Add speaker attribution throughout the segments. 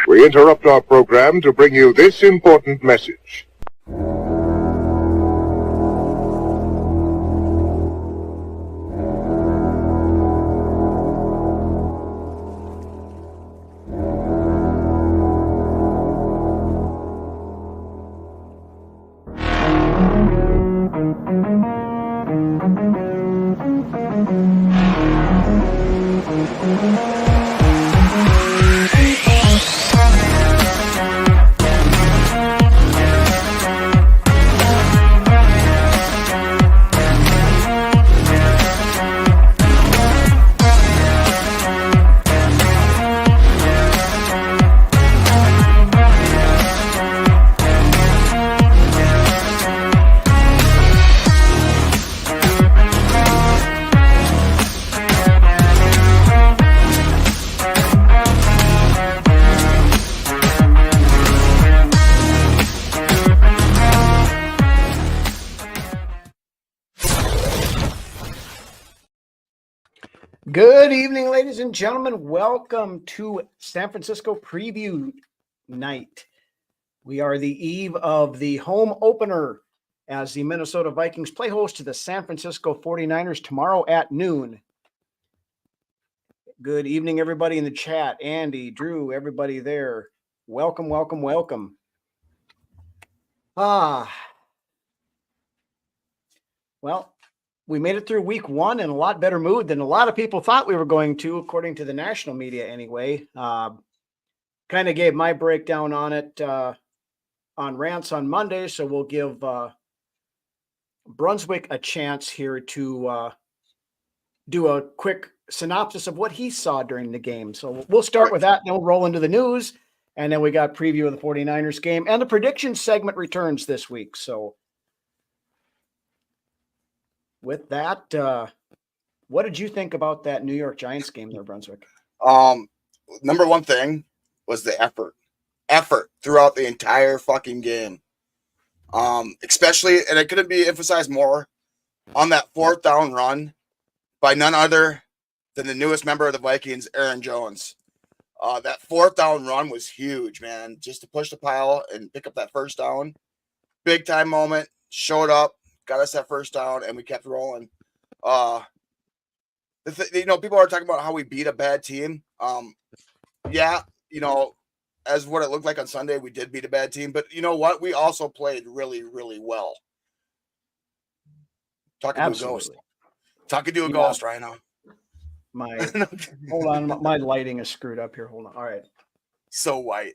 Speaker 1: We interrupt our program to bring you this important message.
Speaker 2: Good evening, ladies and gentlemen. Welcome to San Francisco Preview Night. We are the eve of the home opener as the Minnesota Vikings play host to the San Francisco 49ers tomorrow at noon. Good evening, everybody in the chat. Andy, Drew, everybody there. Welcome, welcome, welcome. Well, we made it through week one in a lot better mood than a lot of people thought we were going to, according to the national media anyway. Kind of gave my breakdown on it on Rants on Monday, so we'll give Brunswick a chance here to do a quick synopsis of what he saw during the game. So we'll start with that, then we'll roll into the news, and then we got preview of the 49ers game, and the prediction segment returns this week, so with that, what did you think about that New York Giants game there, Brunswick?
Speaker 3: Number one thing was the effort throughout the entire fucking game. Especially, and it couldn't be emphasized more on that fourth down run by none other than the newest member of the Vikings, Aaron Jones. That fourth down run was huge, man. Just to push the pile and pick up that first down. Big time moment, showed up. Got us that first down, and we kept rolling. People are talking about how we beat a bad team. As what it looked like on Sunday, we did beat a bad team. But you know what? We also played really, really well. Talking to a ghost right now.
Speaker 2: Hold on, my lighting is screwed up here. Hold on. All right.
Speaker 3: So white.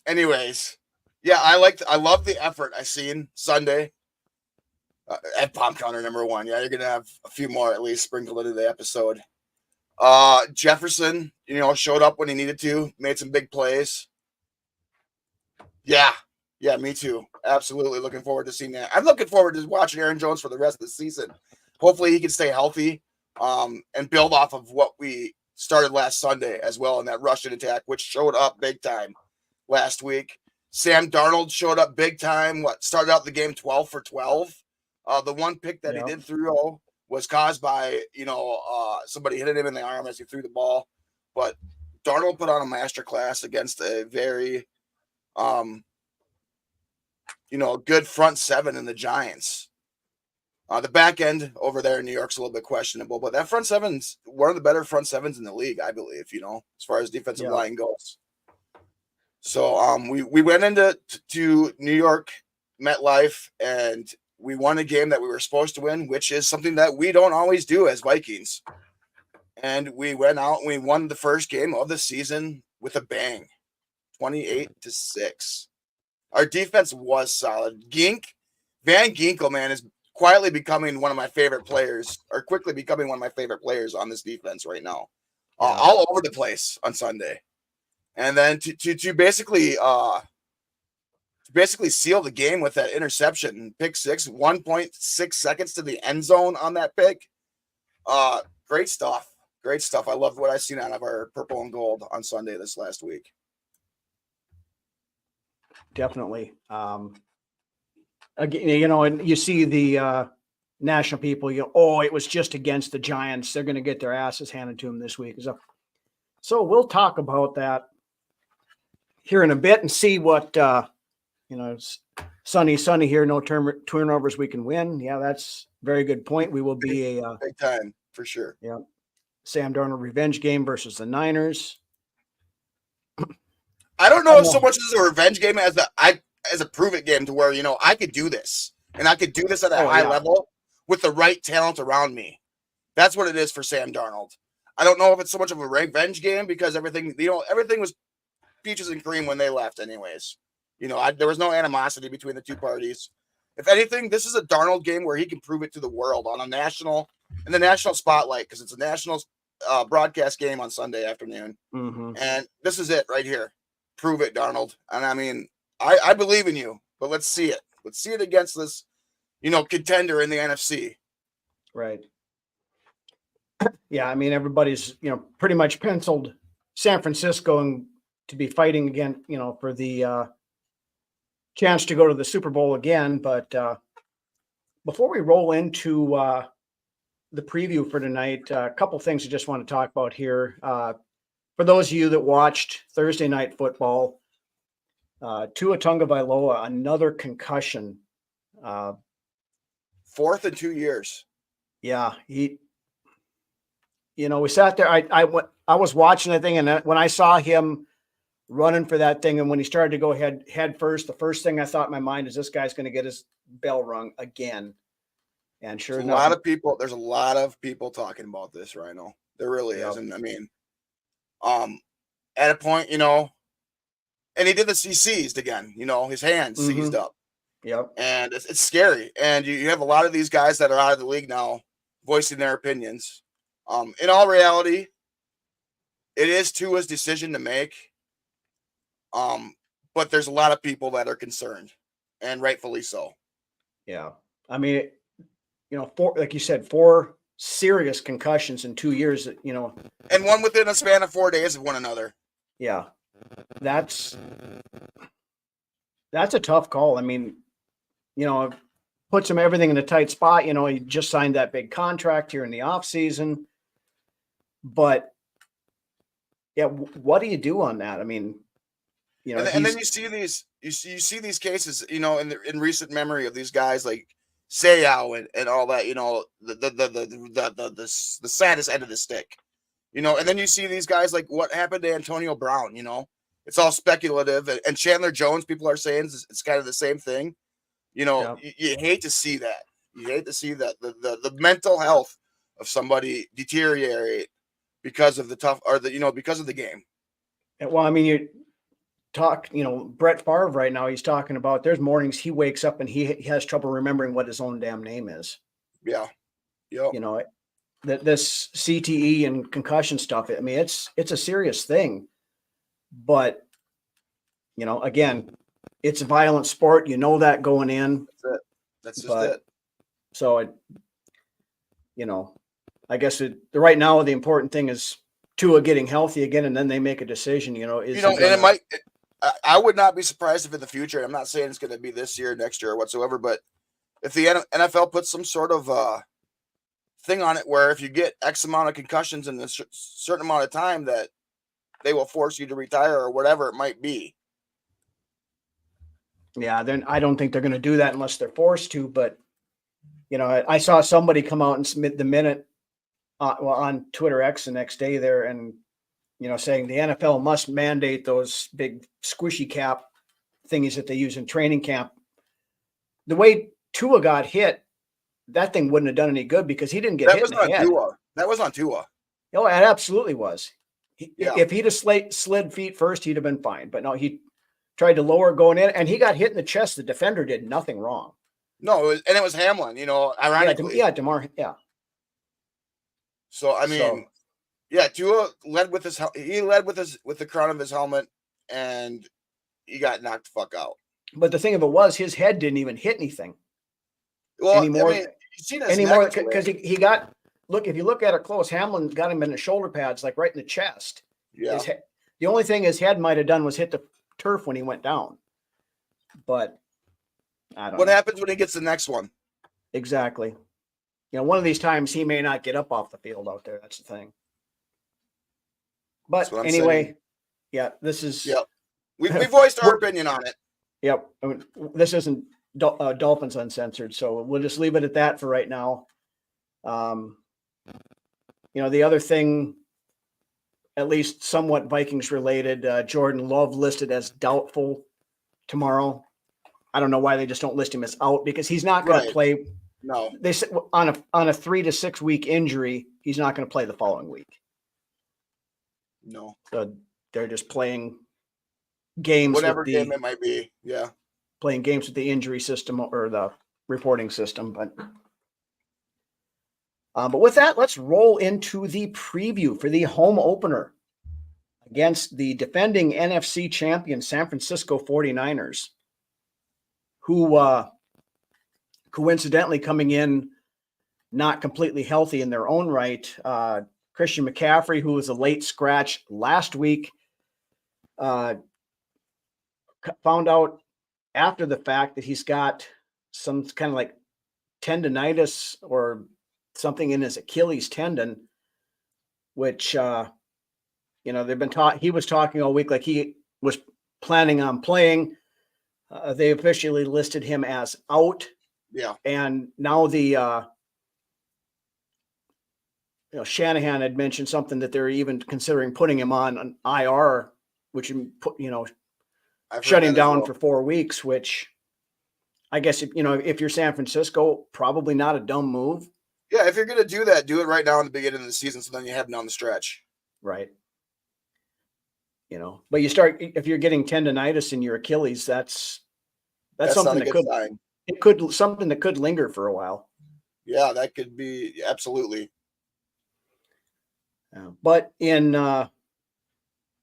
Speaker 3: Anyways, yeah, I love the effort I seen Sunday. At Bomb Counter number one. Yeah, you're going to have a few more at least sprinkled into the episode. Jefferson, showed up when he needed to, made some big plays. Yeah, me too. Absolutely looking forward to seeing that. I'm looking forward to watching Aaron Jones for the rest of the season. Hopefully he can stay healthy and build off of what we started last Sunday as well in that rushing attack, which showed up big time last week. Sam Darnold showed up big time. Started out the game 12 for 12. The one pick that he did throw was caused by, somebody hitting him in the arm as he threw the ball. But Darnold put on a masterclass against a very, good front seven in the Giants. The back end over there in New York's a little bit questionable, but that front seven's one of the better front sevens in the league, I believe, as far as defensive line goes. So we went into New York MetLife, and we won a game that we were supposed to win, which is something that we don't always do as Vikings. And we went out and we won the first game of the season with a bang, 28-6. Our defense was solid. Van Ginkel, man, is quickly becoming one of my favorite players on this defense right now. All over the place on Sunday. And then to basically seal the game with that interception, pick six, 1.6 seconds to the end zone on that pick. Great stuff. I loved what I seen out of our purple and gold on Sunday this last week.
Speaker 2: Definitely. Again, and you see the national people, it was just against the Giants. They're going to get their asses handed to them this week. So we'll talk about that here in a bit and see what, it's sunny here, no turnovers, we can win. Yeah, that's a very good point. We will be a
Speaker 3: big time for sure.
Speaker 2: Yeah, Sam Darnold revenge game versus the Niners.
Speaker 3: I don't know if so much as a revenge game as a prove it game to where, I could do this and I could do this at a high level with the right talent around me. That's what it is for Sam Darnold. I don't know if it's so much of a revenge game because everything was peaches and cream when they left anyways. There was no animosity between the two parties. If anything, this is a Darnold game where he can prove it to the world in the national spotlight, because it's a national broadcast game on Sunday afternoon.
Speaker 2: Mm-hmm.
Speaker 3: And this is it right here. Prove it, Darnold. And I mean, I believe in you, but let's see it. Let's see it against this, contender in the NFC.
Speaker 2: Right. Yeah, I mean, everybody's, pretty much penciled San Francisco and to be fighting again, for the chance to go to the Super Bowl again. But before we roll into the preview for tonight, a couple things I just want to talk about here. For those of you that watched Thursday Night Football, Tua Tagovailoa, another concussion.
Speaker 3: Fourth in 2 years.
Speaker 2: Yeah, we sat there. I was watching that thing, and when I saw him running for that thing, and when he started to go head first, the first thing I thought in my mind is this guy's going to get his bell rung again. And sure enough,
Speaker 3: there's a lot of people talking about this right now. There really is. And I mean, at a point, and he did this, he seized again, his hands seized up.
Speaker 2: Yep.
Speaker 3: And it's scary. And you have a lot of these guys that are out of the league now voicing their opinions. In all reality, it is Tua's decision to make. But there's a lot of people that are concerned, and rightfully so.
Speaker 2: Yeah. I mean, like you said, 4 serious concussions in 2 years,
Speaker 3: and one within a span of 4 days of one another.
Speaker 2: Yeah. That's a tough call. I mean, puts him everything in a tight spot. He just signed that big contract here in the off season, but yeah, what do you do on that? I mean,
Speaker 3: and then you see these cases, in recent memory of these guys like Seau and all that, the saddest end of the stick, and then you see these guys like what happened to Antonio Brown, it's all speculative, and Chandler Jones, people are saying it's kind of the same thing,
Speaker 2: Yeah.
Speaker 3: you hate to see that. You hate to see that the mental health of somebody deteriorate because of because of the game.
Speaker 2: Well, I mean, you talk, Brett Favre right now, he's talking about there's mornings he wakes up and he has trouble remembering what his own damn name is.
Speaker 3: Yeah. Yep.
Speaker 2: This CTE and concussion stuff, I mean, it's a serious thing, but, again, it's a violent sport. That going in.
Speaker 3: That's it. That's just it.
Speaker 2: So, I guess right now the important thing is Tua getting healthy again, and then they make a decision.
Speaker 3: And it might. I would not be surprised if in the future. I'm not saying it's going to be this year, next year, or whatsoever. But if the NFL puts some sort of thing on it, where if you get X amount of concussions in a certain amount of time, that they will force you to retire or whatever it might be.
Speaker 2: Yeah, then I don't think they're going to do that unless they're forced to. But I saw somebody come out and submit the minute. On Twitter X the next day there, and saying the NFL must mandate those big squishy cap thingies that they use in training camp. The way Tua got hit, that thing wouldn't have done any good because he didn't get hit in the head.
Speaker 3: That was on Tua.
Speaker 2: Oh, it absolutely was. If he'd have slid feet first, he'd have been fine. But no, he tried to lower going in, and he got hit in the chest. The defender did nothing wrong.
Speaker 3: No, it was Hamlin. Ironically,
Speaker 2: DeMar. Yeah.
Speaker 3: So I mean, Tua led with the crown of his helmet, and he got knocked the fuck out.
Speaker 2: But the thing of it was, his head didn't even hit anything.
Speaker 3: Well,
Speaker 2: anymore,
Speaker 3: you see this
Speaker 2: because he got look. If you look at it close, Hamlin got him in the shoulder pads, like right in the chest.
Speaker 3: Yeah.
Speaker 2: The only thing his head might have done was hit the turf when he went down. But I don't know.
Speaker 3: What happens when he gets the next one?
Speaker 2: Exactly. One of these times he may not get up off the field out there. That's the thing. But anyway,
Speaker 3: saying.
Speaker 2: This is
Speaker 3: We voiced our opinion on it.
Speaker 2: Yep. I mean, this isn't Dolphins Uncensored, so we'll just leave it at that for right now. The other thing, at least somewhat Vikings related, Jordan Love listed as doubtful tomorrow. I don't know why they just don't list him as out, because he's not going to play.
Speaker 3: No,
Speaker 2: they said on a 3 to 6 week injury, he's not going to play the following week.
Speaker 3: No,
Speaker 2: so they're just playing games,
Speaker 3: whatever game it might be. Yeah,
Speaker 2: playing games with the injury system or the reporting system. But with that, let's roll into the preview for the home opener against the defending NFC champion San Francisco 49ers, who coincidentally coming in not completely healthy in their own right. Christian McCaffrey, who was a late scratch last week, found out after the fact that he's got some kind of like tendonitis or something in his Achilles tendon, which, they've been taught. He was talking all week like he was planning on playing. They officially listed him as out.
Speaker 3: Yeah.
Speaker 2: And now Shanahan had mentioned something that they're even considering putting him on an IR, which shut him down for 4 weeks, which I guess, if you're San Francisco, probably not a dumb move.
Speaker 3: Yeah. If you're going to do that, do it right now in the beginning of the season. So then you have him down the stretch.
Speaker 2: Right. But you start, if you're getting tendonitis in your Achilles, that's something that something that could linger for a while.
Speaker 3: Yeah, that could be absolutely.
Speaker 2: But in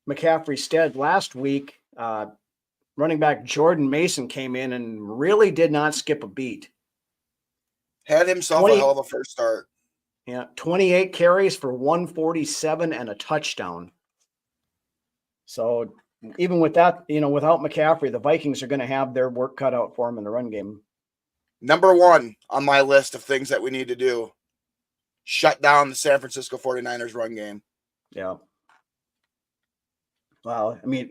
Speaker 2: McCaffrey's stead last week, running back Jordan Mason came in and really did not skip a beat.
Speaker 3: Had himself a hell of a first start.
Speaker 2: Yeah, 28 carries for 147 and a touchdown. So even with that, without McCaffrey, the Vikings are going to have their work cut out for him in the run game.
Speaker 3: Number one on my list of things that we need to do: shut down the San Francisco 49ers run game.
Speaker 2: Yeah. Well, I mean,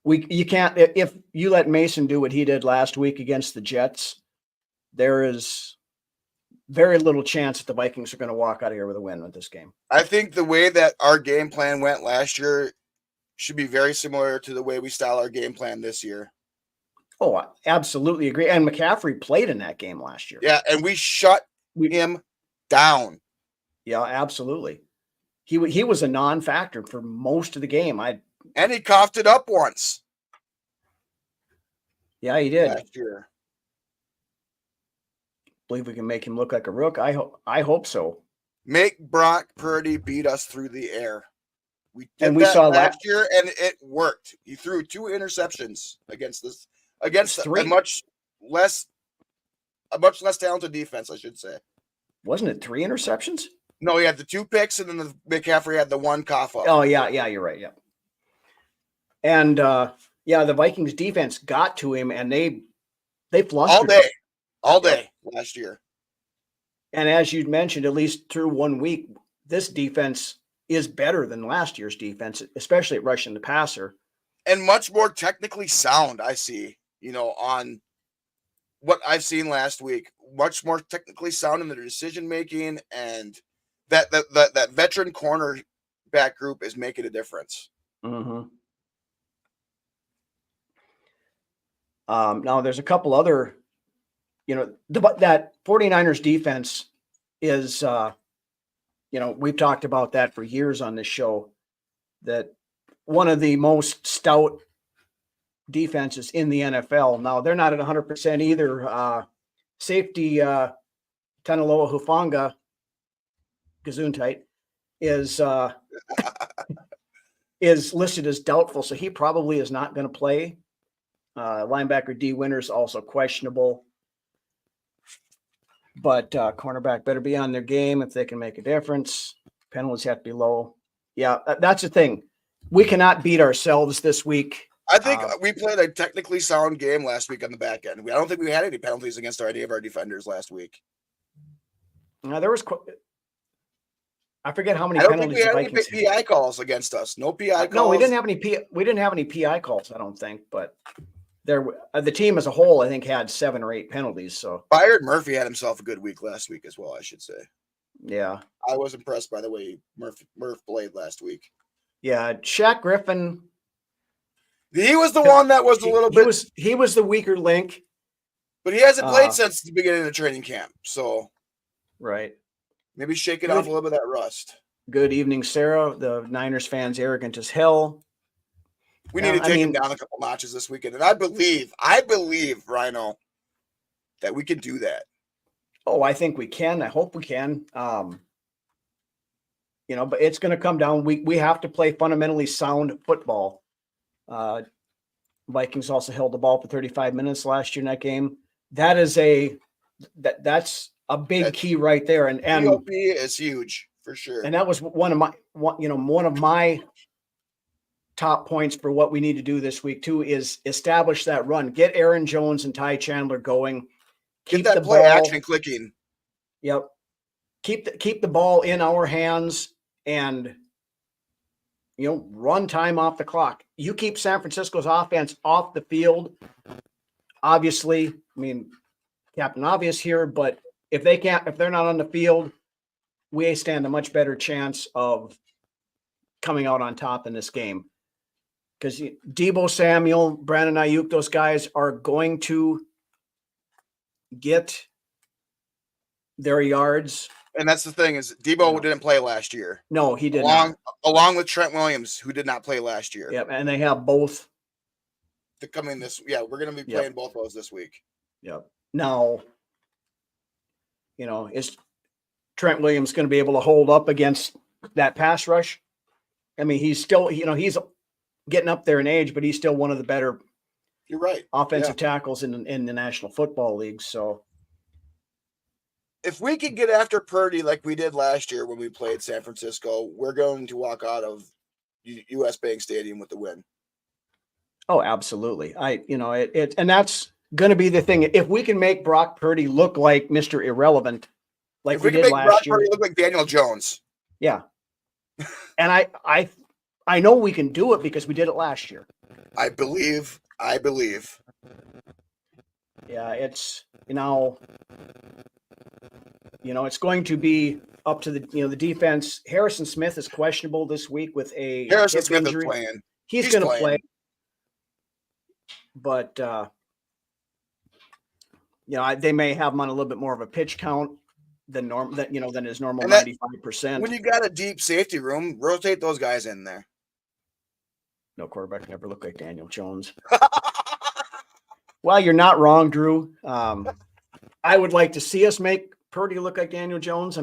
Speaker 2: you can't, if you let Mason do what he did last week against the Jets, there is very little chance that the Vikings are going to walk out of here with a win with this game.
Speaker 3: I think the way that our game plan went last year should be very similar to the way we style our game plan this year.
Speaker 2: Oh, I absolutely agree. And McCaffrey played in that game last year.
Speaker 3: Yeah, and we shut him down.
Speaker 2: Yeah, absolutely. He was a non-factor for most of the game.
Speaker 3: And he coughed it up once.
Speaker 2: Yeah, he did.
Speaker 3: Last year.
Speaker 2: Believe we can make him look like a rook. I hope so.
Speaker 3: Make Brock Purdy beat us through the air. We
Speaker 2: saw
Speaker 3: last year, and it worked. He threw 2 interceptions against a much less talented defense, I should say.
Speaker 2: Wasn't it 3 interceptions?
Speaker 3: No, he had the 2 picks, and then the McCaffrey had the 1 cough up.
Speaker 2: Oh yeah, you're right. Yeah, and the Vikings defense got to him, and they flustered
Speaker 3: all day last year.
Speaker 2: And as you mentioned, at least through 1 week, this defense is better than last year's defense, especially at rushing the passer.
Speaker 3: And much more technically sound, I see, on what I've seen last week. Much more technically sound in their decision-making, and that veteran cornerback group is making a difference.
Speaker 2: Mm-hmm. Now, there's a couple other, that 49ers defense is, we've talked about that for years on this show, that one of the most stout defenses in the NFL. Now, they're not at 100% either. Safety Tanaloa Hufanga, Gesundheit, is listed as doubtful, so he probably is not going to play. Linebacker D. Winters also questionable. But cornerback better be on their game if they can make a difference. Penalties have to be low. Yeah, that's the thing. We cannot beat ourselves this week.
Speaker 3: I think we played a technically sound game last week on the back end. I don't think we had any penalties against any of our defenders last week.
Speaker 2: Now, there was I forget how many
Speaker 3: I don't think
Speaker 2: penalties
Speaker 3: we
Speaker 2: the
Speaker 3: had any
Speaker 2: Vikings
Speaker 3: PI calls against us. No PI calls.
Speaker 2: No, we didn't have any PI calls, I don't think, but the team as a whole, I think, had 7 or 8 penalties. So
Speaker 3: Byron Murphy had himself a good week last week as well, I should say.
Speaker 2: yeah.
Speaker 3: I was impressed by the way Murph played last week.
Speaker 2: Yeah, Shaq Griffin.
Speaker 3: He was the one that was a little bit.
Speaker 2: He was the weaker link.
Speaker 3: But he hasn't played since the beginning of training camp. So
Speaker 2: right.
Speaker 3: Maybe shaking off a little bit of that rust.
Speaker 2: Good evening, Sarah. The Niners fans arrogant as hell.
Speaker 3: We need to take him down a couple notches this weekend. And I believe, Rhino, that we can do that.
Speaker 2: Oh, I think we can. I hope we can. But it's going to come down. We have to play fundamentally sound football. Vikings also held the ball for 35 minutes last year in that game. That's a big key right there. And
Speaker 3: POP is huge for sure.
Speaker 2: And that was one of my top points for what we need to do this week too, is establish that run, get Aaron Jones and Ty Chandler going,
Speaker 3: keep that play action clicking.
Speaker 2: Yep. Keep the ball in our hands and, run time off the clock. You keep San Francisco's offense off the field. Obviously, Captain Obvious here, but if they're not on the field, we stand a much better chance of coming out on top in this game. Because Deebo Samuel, Brandon Ayuk, those guys are going to get their yards.
Speaker 3: And that's the thing is Deebo didn't play last year.
Speaker 2: No, he did not.
Speaker 3: Along with Trent Williams, who did not play last year.
Speaker 2: Yep, and they have both.
Speaker 3: We're going to be playing both those this week.
Speaker 2: Yep. Now, is Trent Williams going to be able to hold up against that pass rush? He's still, he's getting up there in age, but he's still one of the better.
Speaker 3: You're right.
Speaker 2: Offensive tackles in the National Football League. So,
Speaker 3: if we could get after Purdy like we did last year when we played San Francisco, we're going to walk out of U.S. Bank Stadium with the win.
Speaker 2: Oh, absolutely. And that's going to be the thing. If we can make Brock Purdy look like Mr. Irrelevant, like we did last year,
Speaker 3: Purdy look like Daniel Jones.
Speaker 2: Yeah. And I know we can do it because we did it last year.
Speaker 3: I believe.
Speaker 2: Yeah, it's it's going to be up to the defense. Harrison Smith is questionable this week with a
Speaker 3: Harrison Smith
Speaker 2: injury.
Speaker 3: is playing.
Speaker 2: He's going to play. But they may have him on a little bit more of a pitch count than his normal 95%.
Speaker 3: When you got a deep safety room, rotate those guys in there.
Speaker 2: No quarterback can ever look like Daniel Jones. Well, you're not wrong, Drew. I would like to see us make Purdy look like Daniel Jones.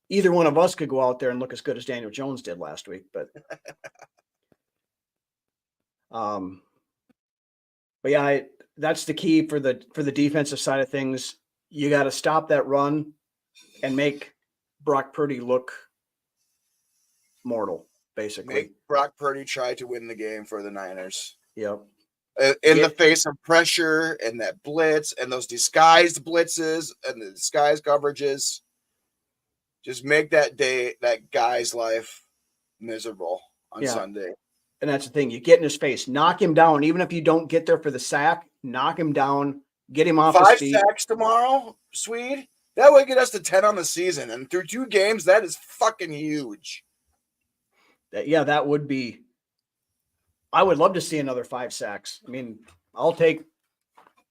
Speaker 2: Either one of us could go out there and look as good as Daniel Jones did last week, but yeah, that's the key for the defensive side of things. You got to stop that run and make Brock Purdy look mortal, basically.
Speaker 3: Make Brock Purdy try to win the game for the Niners.
Speaker 2: Yep.
Speaker 3: In the face of pressure and that blitz and those disguised blitzes and the disguised coverages, just make that guy's life miserable on Sunday.
Speaker 2: And that's the thing. You get in his face, knock him down. Even if you don't get there for the sack, knock him down, get him off his feet.
Speaker 3: 5 sacks tomorrow, Swede. That would get us to 10 on the season. And through 2 games, that is fucking huge.
Speaker 2: Yeah, that would be. I would love to see another 5 sacks. I'll take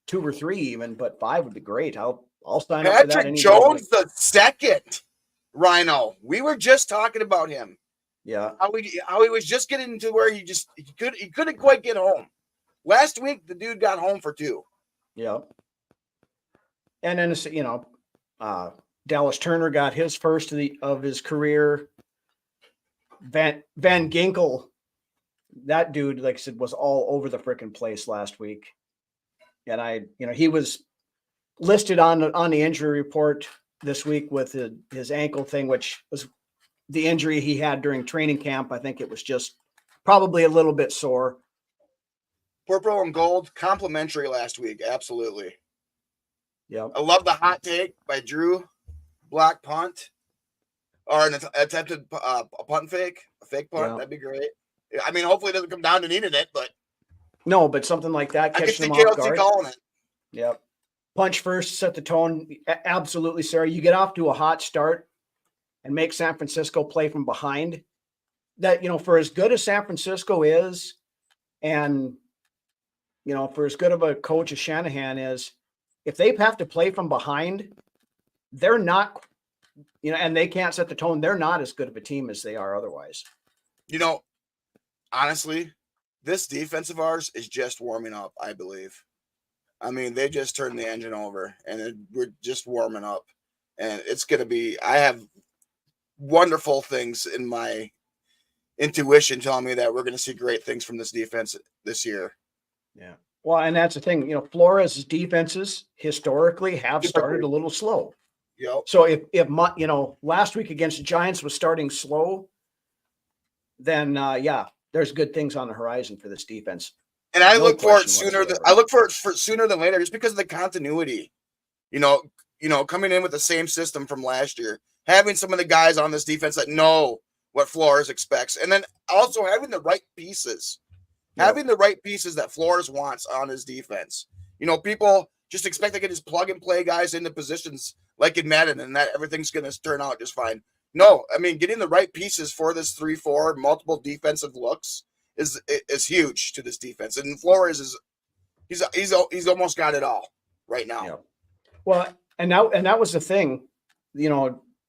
Speaker 2: 2 or 3 even, but 5 would be great. I'll sign up for that.
Speaker 3: Patrick Jones the second, Rhino. We were just talking about him.
Speaker 2: Yeah.
Speaker 3: How he was just getting to where he couldn't quite get home. Last week, the dude got home for 2.
Speaker 2: Yeah. And then, Dallas Turner got his first of his career. Van Ginkel, that dude, like I said, was all over the freaking place last week. And he was listed on the injury report this week with his ankle thing, which was the injury he had during training camp. I think it was just probably a little bit sore.
Speaker 3: Purple and gold, complimentary last week. Absolutely.
Speaker 2: Yeah.
Speaker 3: I love the hot take by Drew. Block punt. or an attempted a punt fake, a fake punt.
Speaker 2: Yeah.
Speaker 3: That'd be great. I mean, hopefully it doesn't come down to needing it, but
Speaker 2: No, but something like that,
Speaker 3: I can
Speaker 2: catching
Speaker 3: see
Speaker 2: them off
Speaker 3: KLC
Speaker 2: guard.
Speaker 3: calling it.
Speaker 2: Yep. Punch first, set the tone. Absolutely, Sarah. You get off to a hot start and make San Francisco play from behind. That, for as good as San Francisco is, and, for as good of a coach as Shanahan is, if they have to play from behind, they're not, and they can't set the tone, they're not as good of a team as they are otherwise.
Speaker 3: Honestly, this defense of ours is just warming up, I believe. I mean, they just turned the engine over, and we're just warming up. And it's going to be – I have wonderful things in my intuition telling me that we're going to see great things from this defense this year.
Speaker 2: Yeah. Well, and that's the thing. Flores' defenses historically have started a little slow.
Speaker 3: Yep.
Speaker 2: So if last week against the Giants was starting slow, then there's good things on the horizon for this defense.
Speaker 3: And I look for it sooner than later, just because of the continuity. Coming in with the same system from last year, having some of the guys on this defense that know what Flores expects, and then also having the right pieces. Having the right pieces that Flores wants on his defense. People just expect to get his plug and play guys into positions like in Madden and that everything's going to turn out just fine. No, I mean, getting the right pieces for this 3-4, multiple defensive looks is huge to this defense. And Flores he's almost got it all right now.
Speaker 2: Yeah. Well, and that was the thing,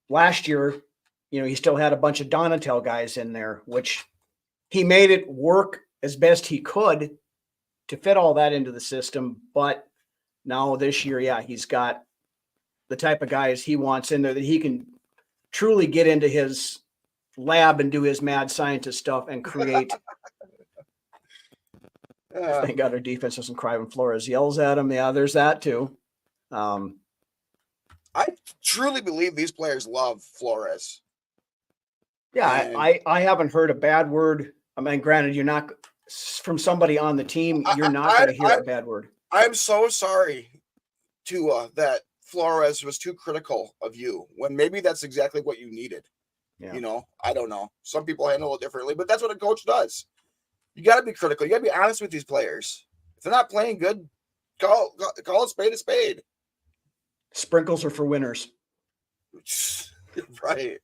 Speaker 2: last year, he still had a bunch of Donatel guys in there, which he made it work as best he could to fit all that into the system. But now this year, he's got the type of guys he wants in there that he can truly get into his lab and do his mad scientist stuff and create. Thank God our defense doesn't cry when Flores yells at him. Yeah, there's that too.
Speaker 3: I truly believe these players love Flores.
Speaker 2: Yeah, I haven't heard a bad word. I mean, granted, you're not from somebody on the team. You're not going to hear a bad word.
Speaker 3: I'm so sorry, Tua, that Flores was too critical of you when maybe that's exactly what you needed. Yeah. I don't know. Some people handle it differently, but that's what a coach does. You got to be critical. You got to be honest with these players. If they're not playing good, call a spade a spade.
Speaker 2: Sprinkles are for winners.
Speaker 3: Right.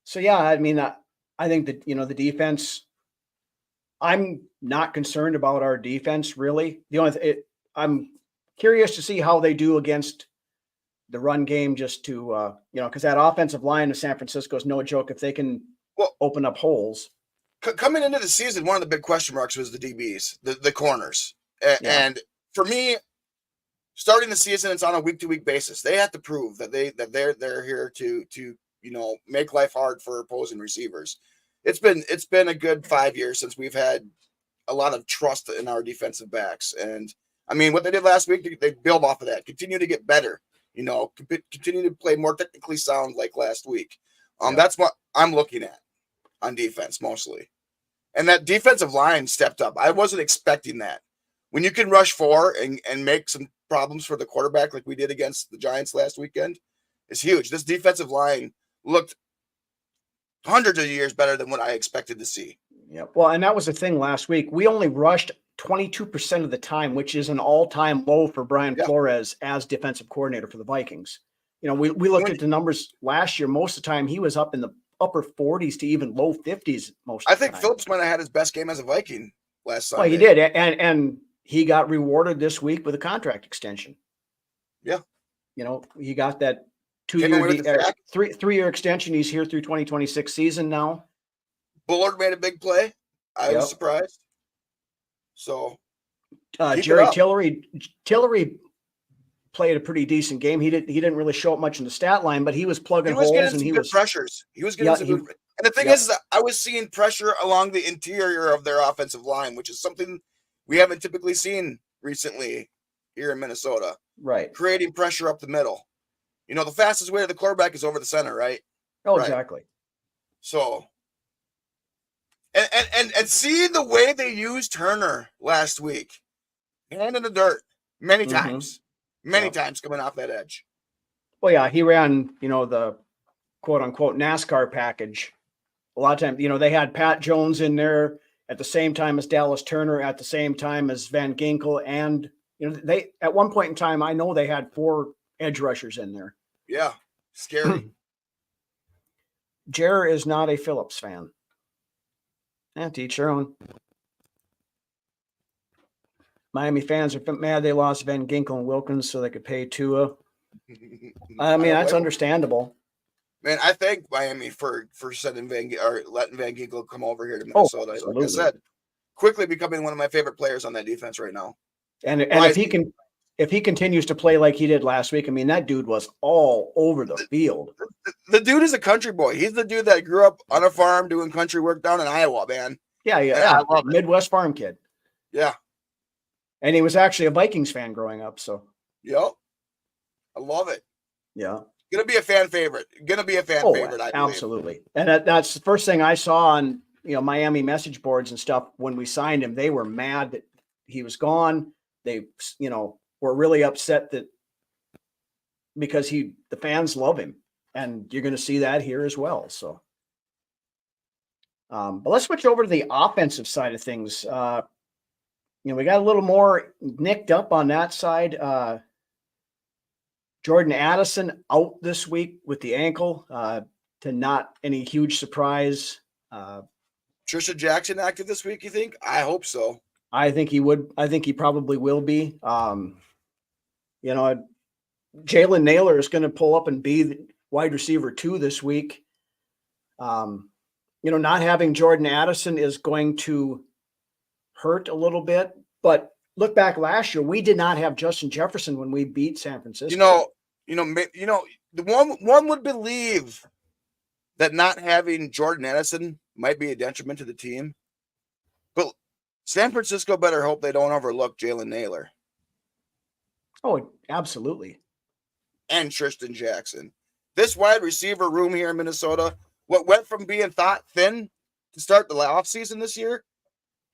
Speaker 2: So yeah, I mean, I think that the defense. I'm not concerned about our defense really. The only I'm curious to see how they do against the run game. Just to because that offensive line of San Francisco is no joke. If they can open up holes.
Speaker 3: Coming into the season, one of the big question marks was the DBs, the corners, and for me. Starting the season, it's on a week-to-week basis. They have to prove that they're here to make life hard for opposing receivers. It's been a good 5 years since we've had a lot of trust in our defensive backs, and I mean what they did last week, they build off of that, continue to get better. Continue to play more technically sound like last week. That's what I'm looking at on defense mostly, and that defensive line stepped up. I wasn't expecting that. When you can rush 4 and make some problems for the quarterback like we did against the Giants last weekend is huge. This defensive line looked hundreds of years better than what I expected to see.
Speaker 2: Yeah. Well, and that was the thing last week. We only rushed 22% of the time, which is an all-time low for Brian Flores as defensive coordinator for the Vikings. We looked at the numbers last year. Most of the time he was up in the upper 40s to even low 50s most of the time.
Speaker 3: I think Phillips might have had his best game as a Viking last Sunday.
Speaker 2: Well, he did. And he got rewarded this week with a contract extension.
Speaker 3: Yeah.
Speaker 2: He got that 3-year extension. He's here through 2026 season now.
Speaker 3: Bullard made a big play. I was surprised. So
Speaker 2: Jerry Tillery played a pretty decent game. He didn't really show up much in the stat line, but he was plugging holes and he was
Speaker 3: pressures. He was getting some good. And the thing is that I was seeing pressure along the interior of their offensive line, which is something we haven't typically seen recently here in Minnesota.
Speaker 2: Right.
Speaker 3: Creating pressure up the middle. The fastest way to the quarterback is over the center, right?
Speaker 2: Oh,
Speaker 3: right.
Speaker 2: Exactly.
Speaker 3: So, and seeing the way they used Turner last week, hand in the dirt many times coming off that edge.
Speaker 2: Well, yeah, he ran, the quote unquote NASCAR package. A lot of times, they had Pat Jones in there at the same time as Dallas Turner, at the same time as Van Ginkel. And, they, at one point in time, I know they had 4 edge rushers in there.
Speaker 3: Yeah. Scary.
Speaker 2: Jer is not a Phillips fan. To each their own. Miami fans are mad they lost Van Ginkel and Wilkins so they could pay Tua. I mean, that's understandable.
Speaker 3: Man, I thank Miami for sending letting Van Ginkel come over here to Minnesota. Like I said, quickly becoming one of my favorite players on that defense right now.
Speaker 2: And if he continues to play like he did last week, I mean, that dude was all over the field.
Speaker 3: The dude is a country boy. He's the dude that grew up on a farm doing country work down in Iowa, man.
Speaker 2: Yeah.
Speaker 3: I love it.
Speaker 2: Midwest farm kid.
Speaker 3: Yeah.
Speaker 2: And he was actually a Vikings fan growing up. So,
Speaker 3: yep. I love it.
Speaker 2: Yeah.
Speaker 3: Gonna be a fan favorite. Favorite. I
Speaker 2: absolutely. And that's the first thing I saw on, Miami message boards and stuff when we signed him. They were mad that he was gone. They, were really upset that because the fans love him, and you're going to see that here as well. So, but let's switch over to the offensive side of things. We got a little more nicked up on that side. Jordan Addison out this week with the ankle, to not any huge surprise.
Speaker 3: Trisha Jackson active this week, you think? I hope so.
Speaker 2: I think he would. I think he probably will be. Jalen Naylor is going to pull up and be the wide receiver 2 this week. Not having Jordan Addison is going to hurt a little bit, but look back last year, we did not have Justin Jefferson when we beat San Francisco.
Speaker 3: The one would believe that not having Jordan Addison might be a detriment to the team, but San Francisco better hope they don't overlook Jalen Naylor.
Speaker 2: Oh, absolutely.
Speaker 3: And Tristan Jackson. This wide receiver room here in Minnesota, what went from being thought thin to start the offseason this year,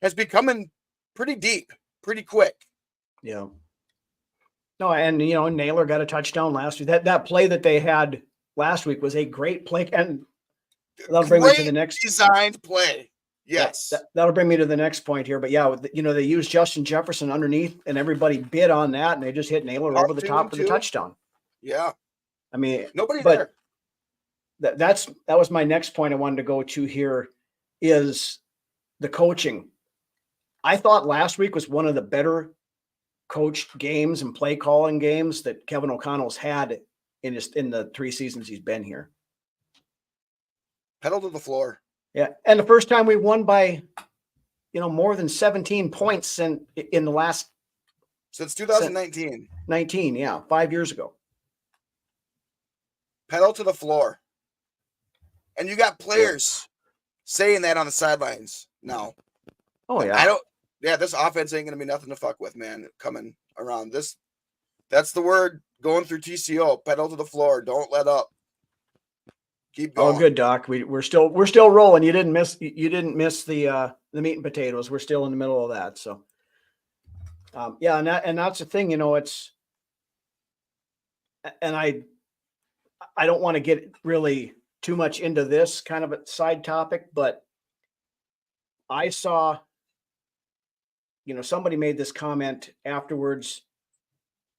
Speaker 3: has becoming pretty deep, pretty quick.
Speaker 2: Yeah. No, and Naylor got a touchdown last week. That play that they had last week was a great play, and that'll bring me to the next
Speaker 3: designed play. Yes,
Speaker 2: that'll bring me to the next point here. But yeah, they used Justin Jefferson underneath, and everybody bid on that, and they just hit Naylor over the top for the touchdown.
Speaker 3: Yeah,
Speaker 2: I mean,
Speaker 3: nobody there.
Speaker 2: That was my next point I wanted to go to here is the coaching. I thought last week was one of the better coached games and play calling games that Kevin O'Connell's had in the 3 seasons he's been here.
Speaker 3: Pedal to the floor.
Speaker 2: Yeah, and the first time we won by, more than 17 points in the last
Speaker 3: since 2019.
Speaker 2: 19, yeah, 5 years ago.
Speaker 3: Pedal to the floor, and you got players saying that on the sidelines now.
Speaker 2: Oh yeah,
Speaker 3: this offense ain't gonna be nothing to fuck with, man. Coming around this, that's the word going through TCO. Pedal to the floor. Don't let up. Keep going.
Speaker 2: Oh, good, Doc. We're still rolling. You didn't miss the meat and potatoes. We're still in the middle of that. So, and that's the thing. It's, and I don't want to get really too much into this kind of a side topic, but I saw, somebody made this comment afterwards,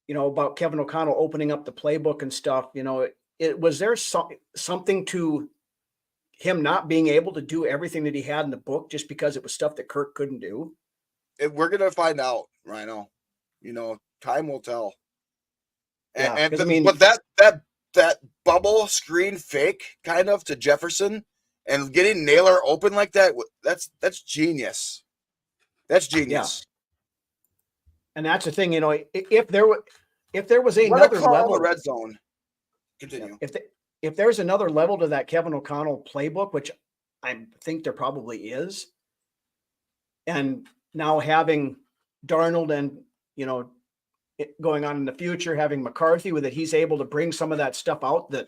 Speaker 2: about Kevin O'Connell opening up the playbook and stuff. Was there something to him not being able to do everything that he had in the book just because it was stuff that Kirk couldn't do?
Speaker 3: We're going to find out, Rhino. Time will tell. But that bubble screen fake kind of to Jefferson and getting Naylor open like that, that's genius. That's genius.
Speaker 2: Yeah. And that's the thing, if there was another level,
Speaker 3: the red zone. Continue.
Speaker 2: If there's another level to that Kevin O'Connell playbook, which I think there probably is, and now having Darnold and going on in the future, having McCarthy with it, he's able to bring some of that stuff out that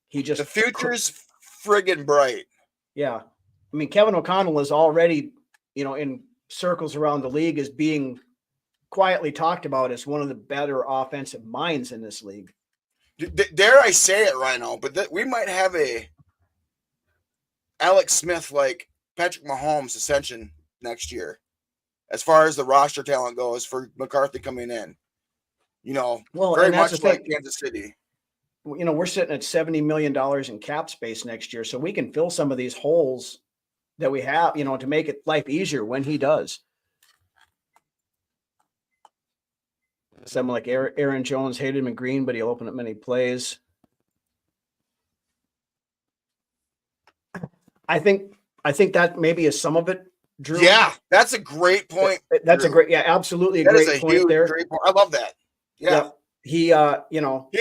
Speaker 2: he just.
Speaker 3: The future's friggin' bright.
Speaker 2: Yeah, I mean Kevin O'Connell is already in circles around the league as being quietly talked about as one of the better offensive minds in this league.
Speaker 3: Dare I say it, Rhino? But we might have a Alex Smith like Patrick Mahomes ascension next year, as far as the roster talent goes for McCarthy coming in.
Speaker 2: Well,
Speaker 3: very
Speaker 2: and that's
Speaker 3: much
Speaker 2: the
Speaker 3: like
Speaker 2: thing.
Speaker 3: Kansas City.
Speaker 2: We're sitting at $70 million in cap space next year, so we can fill some of these holes that we have, to make it life easier when he does. Someone like Aaron Jones hated him in green, but he'll open up many plays. I think that maybe is some of it, Drew.
Speaker 3: Yeah, that's a great point.
Speaker 2: That's
Speaker 3: Drew.
Speaker 2: absolutely a
Speaker 3: that
Speaker 2: great
Speaker 3: is a
Speaker 2: point
Speaker 3: huge,
Speaker 2: there.
Speaker 3: Great point. I love that. Yeah.
Speaker 2: Yep. He,
Speaker 3: he has
Speaker 2: we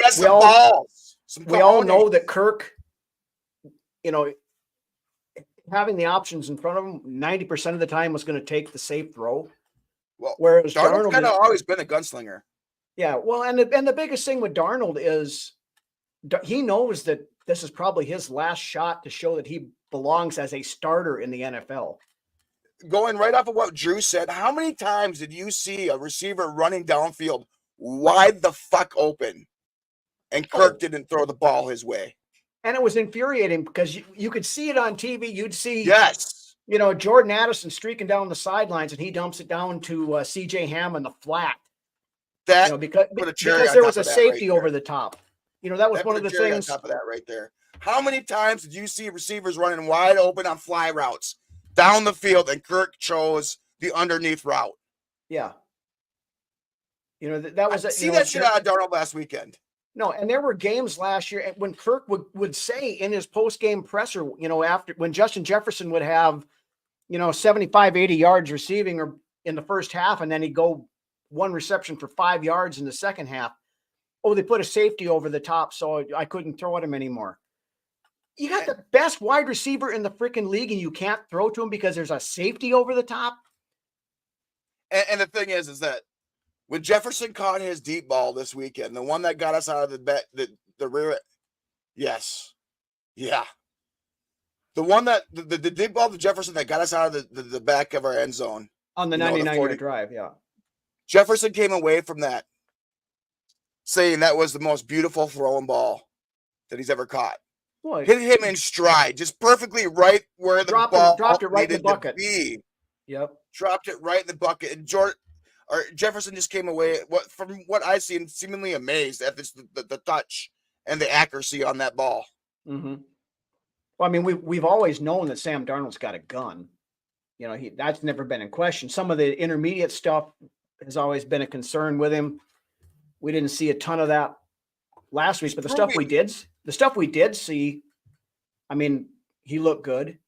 Speaker 3: some balls.
Speaker 2: We all know that Kirk, having the options in front of him 90% of the time was going to take the safe throw.
Speaker 3: Well,
Speaker 2: whereas
Speaker 3: Darnold's kind of always been a gunslinger.
Speaker 2: Yeah, well, and the biggest thing with Darnold is he knows that this is probably his last shot to show that he belongs as a starter in the NFL.
Speaker 3: Going right off of what Drew said, how many times did you see a receiver running downfield wide the fuck open and Kirk didn't throw the ball his way?
Speaker 2: And it was infuriating because you could see it on TV. You'd see,
Speaker 3: yes,
Speaker 2: Jordan Addison streaking down the sidelines and he dumps it down to CJ Ham in the flat.
Speaker 3: That
Speaker 2: because there was a safety over the top. That was one of the things.
Speaker 3: On top of that right there. How many times did you see receivers running wide open on fly routes down the field and Kirk chose the underneath route?
Speaker 2: Yeah. That was
Speaker 3: see that shit out of Darnold last weekend.
Speaker 2: No, and there were games last year when Kirk would say in his post-game presser, after when Justin Jefferson would have, 75, 80 yards receiving or in the first half, and then he'd go one reception for 5 yards in the second half. Oh, they put a safety over the top, so I couldn't throw at him anymore. You got the best wide receiver in the freaking league, and you can't throw to him because there's a safety over the top.
Speaker 3: And the thing is that when Jefferson caught his deep ball this weekend, the one that got us out of the rear, yes, yeah, the one that the deep ball to Jefferson that got us out of the back of our end zone
Speaker 2: on the 99-yard drive, yeah.
Speaker 3: Jefferson came away from that saying that was the most beautiful throwing ball that he's ever caught. Boy, hit him in stride, just perfectly right where the ball
Speaker 2: dropped it right in the bucket.
Speaker 3: Yep, dropped it right in the bucket. And Jefferson just came away, from what I see, seemingly amazed at the touch and the accuracy on that ball.
Speaker 2: Mm-hmm. Well, I mean, we've always known that Sam Darnold's got a gun. That's never been in question. Some of the intermediate stuff has always been a concern with him. We didn't see a ton of that last week, but the stuff we did see, I mean, he looked good.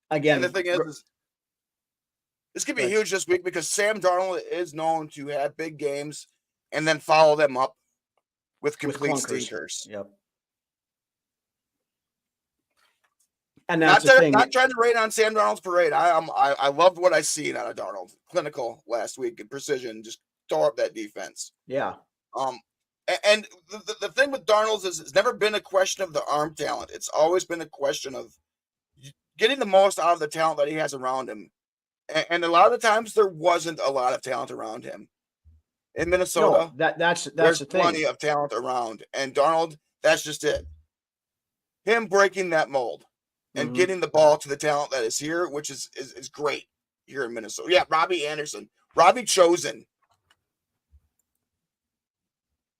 Speaker 2: Again,
Speaker 3: and the thing is this could be huge this week because Sam Darnold is known to have big games and then follow them up with complete stinkers.
Speaker 2: Yep. And that's the thing.
Speaker 3: Not trying to rain on Sam Darnold's parade. I loved what I seen out of Darnold. Clinical last week and precision, just tore up that defense.
Speaker 2: Yeah.
Speaker 3: And the thing with Darnold is it's never been a question of the arm talent. It's always been a question of getting the most out of the talent that he has around him. And a lot of the times there wasn't a lot of talent around him. In Minnesota,
Speaker 2: that's
Speaker 3: there's
Speaker 2: the thing.
Speaker 3: Plenty of talent around. And Darnold, that's just it. Him breaking that mold and getting the ball to the talent that is here, which is great here in Minnesota. Yeah, Robbie Anderson, Robbie Chosen.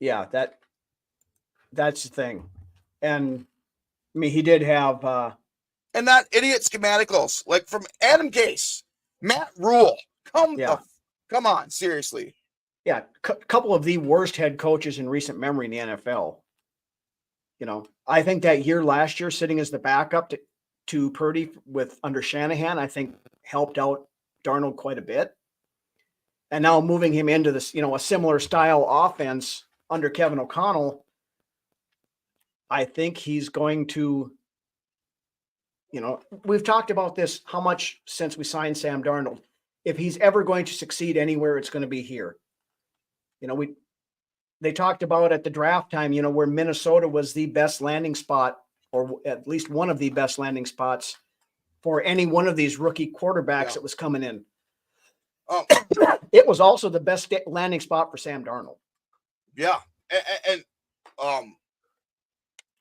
Speaker 2: Yeah, that's the thing. And I mean, he did have
Speaker 3: and not idiot schematicals like from Adam Gase, Matt Rule. Come on, seriously.
Speaker 2: Yeah, couple of the worst head coaches in recent memory in the NFL. I think that last year, sitting as the backup to Purdy under Shanahan, I think helped out Darnold quite a bit. And now moving him into this, a similar style offense under Kevin O'Connell, I think he's going to, we've talked about this how much since we signed Sam Darnold. If he's ever going to succeed anywhere, it's going to be here. They talked about at the draft time, where Minnesota was the best landing spot, or at least one of the best landing spots for any one of these rookie quarterbacks that was coming in. It was also the best landing spot for Sam Darnold.
Speaker 3: Yeah. And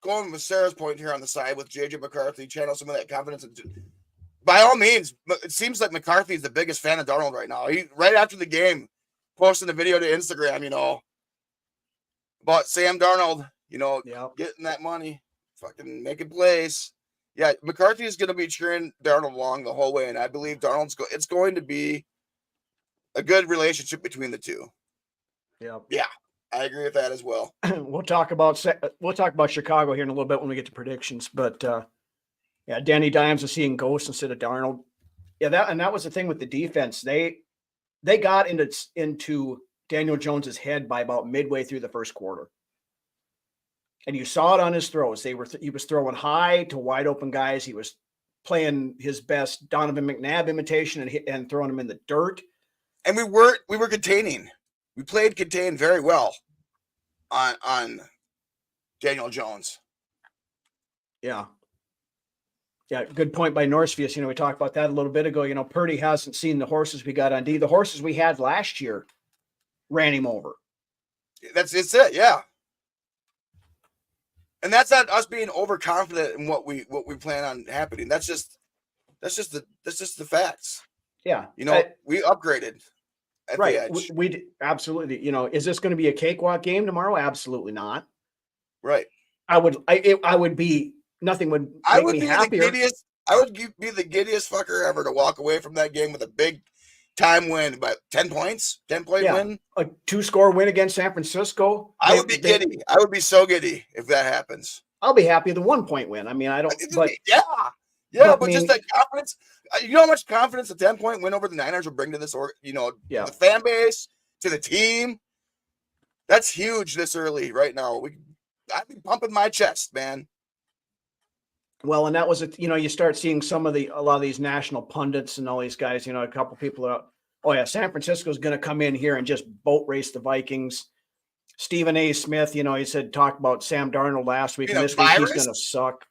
Speaker 3: going with Sarah's point here on the side with JJ McCarthy, channel some of that confidence. By all means, it seems like McCarthy is the biggest fan of Darnold right now. He right after the game, posting a video to Instagram, about Sam Darnold, getting that money, fucking making plays. Yeah, McCarthy is going to be cheering Darnold along the whole way, and I believe it's going to be a good relationship between the two. Yeah, I agree with that as well.
Speaker 2: We'll talk about Chicago here in a little bit when we get to predictions, but Danny Dimes is seeing ghosts instead of Darnold. Yeah, that was the thing with the defense. They got into Daniel Jones's head by about midway through the first quarter. And you saw it on his throws. He was throwing high to wide open guys. He was playing his best Donovan McNabb imitation and throwing them in the dirt.
Speaker 3: And we were containing. We played contain very well on Daniel Jones.
Speaker 2: Yeah. Yeah, good point by Norsefius. We talked about that a little bit ago. Purdy hasn't seen the horses we got on D. The horses we had last year ran him over.
Speaker 3: It's it, yeah. And that's not us being overconfident in what we plan on happening. That's just the facts.
Speaker 2: Yeah.
Speaker 3: We upgraded at the edge.
Speaker 2: We absolutely, is this going to be a cakewalk game tomorrow? Absolutely not.
Speaker 3: Right.
Speaker 2: Nothing would make me happier.
Speaker 3: I would be the giddiest fucker ever to walk away from that game with a big time win, about 10 points, 10-point win. A
Speaker 2: 2-score win against San Francisco.
Speaker 3: I would be giddy. I would be so giddy if that happens.
Speaker 2: I'll be happy with the 1-point win. I mean, I don't. But
Speaker 3: just that confidence. You know how much confidence a 10-point win over the Niners will bring to this, the fan base, to the team. That's huge this early right now. I've been pumping my chest, man.
Speaker 2: Well, and that was you start seeing a lot of these national pundits and all these guys, a couple people are, San Francisco's going to come in here and just boat race the Vikings. Stephen A. Smith, he talked about Sam Darnold last week, and this week he's going to suck.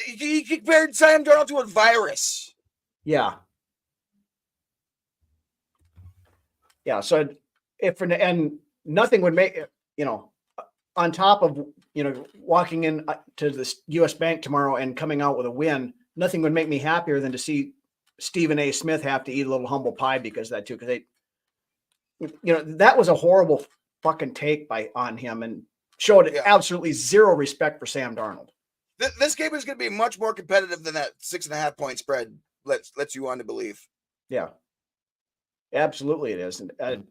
Speaker 3: He compared Sam Darnold to a virus.
Speaker 2: Yeah. Yeah. So and nothing would make, on top of, walking in to this U.S. Bank tomorrow and coming out with a win, nothing would make me happier than to see Stephen A. Smith have to eat a little humble pie because of that too. Because that was a horrible fucking take on him and showed absolutely zero respect for Sam Darnold.
Speaker 3: This game is going to be much more competitive than that 6.5-point spread lets you want to believe.
Speaker 2: Yeah, absolutely it is. And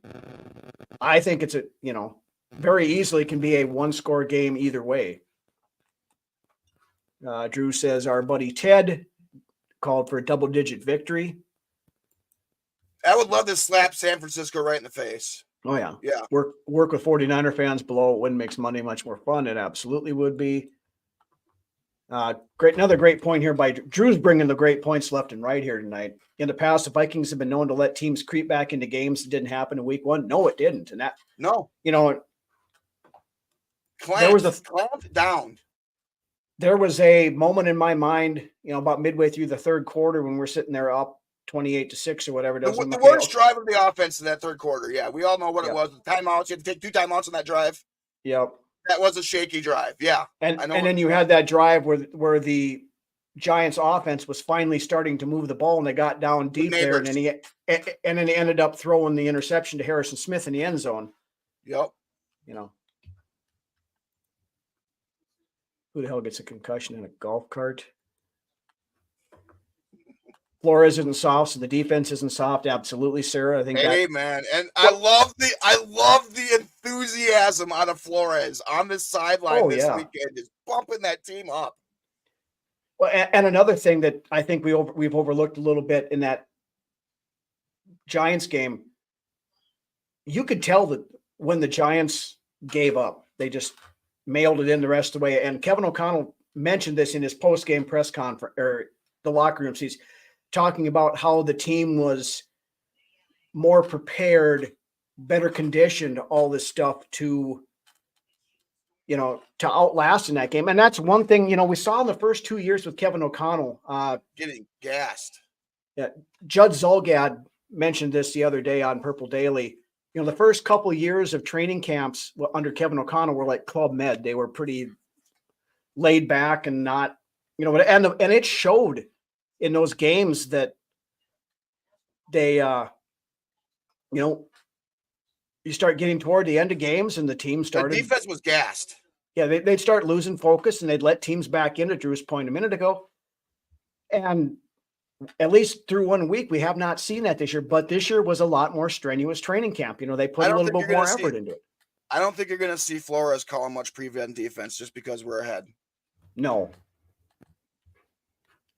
Speaker 2: I think it's very easily can be a 1-score game either way. Drew says our buddy Ted called for a double-digit victory.
Speaker 3: I would love to slap San Francisco right in the face.
Speaker 2: Oh, yeah.
Speaker 3: Yeah.
Speaker 2: Work with 49er fans below. Win makes Monday much more fun. It absolutely would be. Another great point here by Drew's bringing the great points left and right here tonight. In the past, the Vikings have been known to let teams creep back into games. It didn't happen in week 1. No, it didn't. And that,
Speaker 3: clamped down.
Speaker 2: There was a moment in my mind, about midway through the third quarter when we're sitting there up 28-6 or whatever.
Speaker 3: The worst drive of the offense in that third quarter. Yeah, we all know what it was. The timeouts. You had to take 2 timeouts on that drive.
Speaker 2: Yep.
Speaker 3: That was a shaky drive. Yeah.
Speaker 2: And then you had that drive where the Giants offense was finally starting to move the ball and they got down deep there. And then he ended up throwing the interception to Harrison Smith in the end zone.
Speaker 3: Yep.
Speaker 2: Who the hell gets a concussion in a golf cart? Flores isn't soft, so the defense isn't soft. Absolutely, Sarah. I think.
Speaker 3: Hey, man, and I love the enthusiasm out of Flores on the sideline this weekend, is bumping that team up.
Speaker 2: Well, and another thing that I think we've overlooked a little bit in that Giants game, you could tell that when the Giants gave up, they just mailed it in the rest of the way. And Kevin O'Connell mentioned this in his post-game press conference or the locker rooms. He's talking about how the team was more prepared, better conditioned, all this stuff to outlast in that game. And that's one thing, we saw in the first 2 years with Kevin O'Connell.
Speaker 3: Getting gassed.
Speaker 2: Yeah. Judd Zulgad mentioned this the other day on Purple Daily. The first couple of years of training camps under Kevin O'Connell were like Club Med. They were pretty laid back and not, and it showed in those games that they, you start getting toward the end of games and the team started.
Speaker 3: The defense was gassed.
Speaker 2: Yeah, they'd start losing focus and they'd let teams back into Drew's point a minute ago. And at least through 1 week, we have not seen that this year. But this year was a lot more strenuous training camp. They put a little bit more effort into it.
Speaker 3: I don't think you're going to see Flores call much prevent defense just because we're ahead.
Speaker 2: No.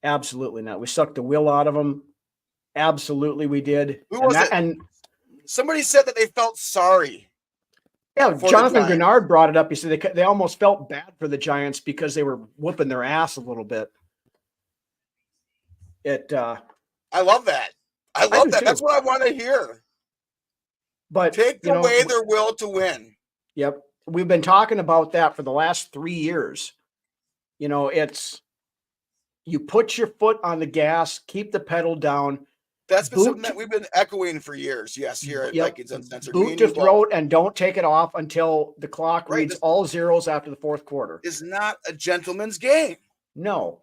Speaker 2: Absolutely not. We sucked the will out of them. Absolutely, we did.
Speaker 3: Who was it? And somebody said that they felt sorry.
Speaker 2: Yeah, Jonathan Grenard brought it up. He said they almost felt bad for the Giants because they were whooping their ass a little bit.
Speaker 3: I love that. I love that. That's what I want to hear.
Speaker 2: But
Speaker 3: take away their will to win.
Speaker 2: Yep. We've been talking about that for the last 3 years. It's you put your foot on the gas, keep the pedal down.
Speaker 3: That's been something that we've been echoing for years. Yes, here at Vikings Uncensored.
Speaker 2: Boot to throat and don't take it off until the clock reads all zeros after the fourth quarter.
Speaker 3: It's not a gentleman's game.
Speaker 2: No.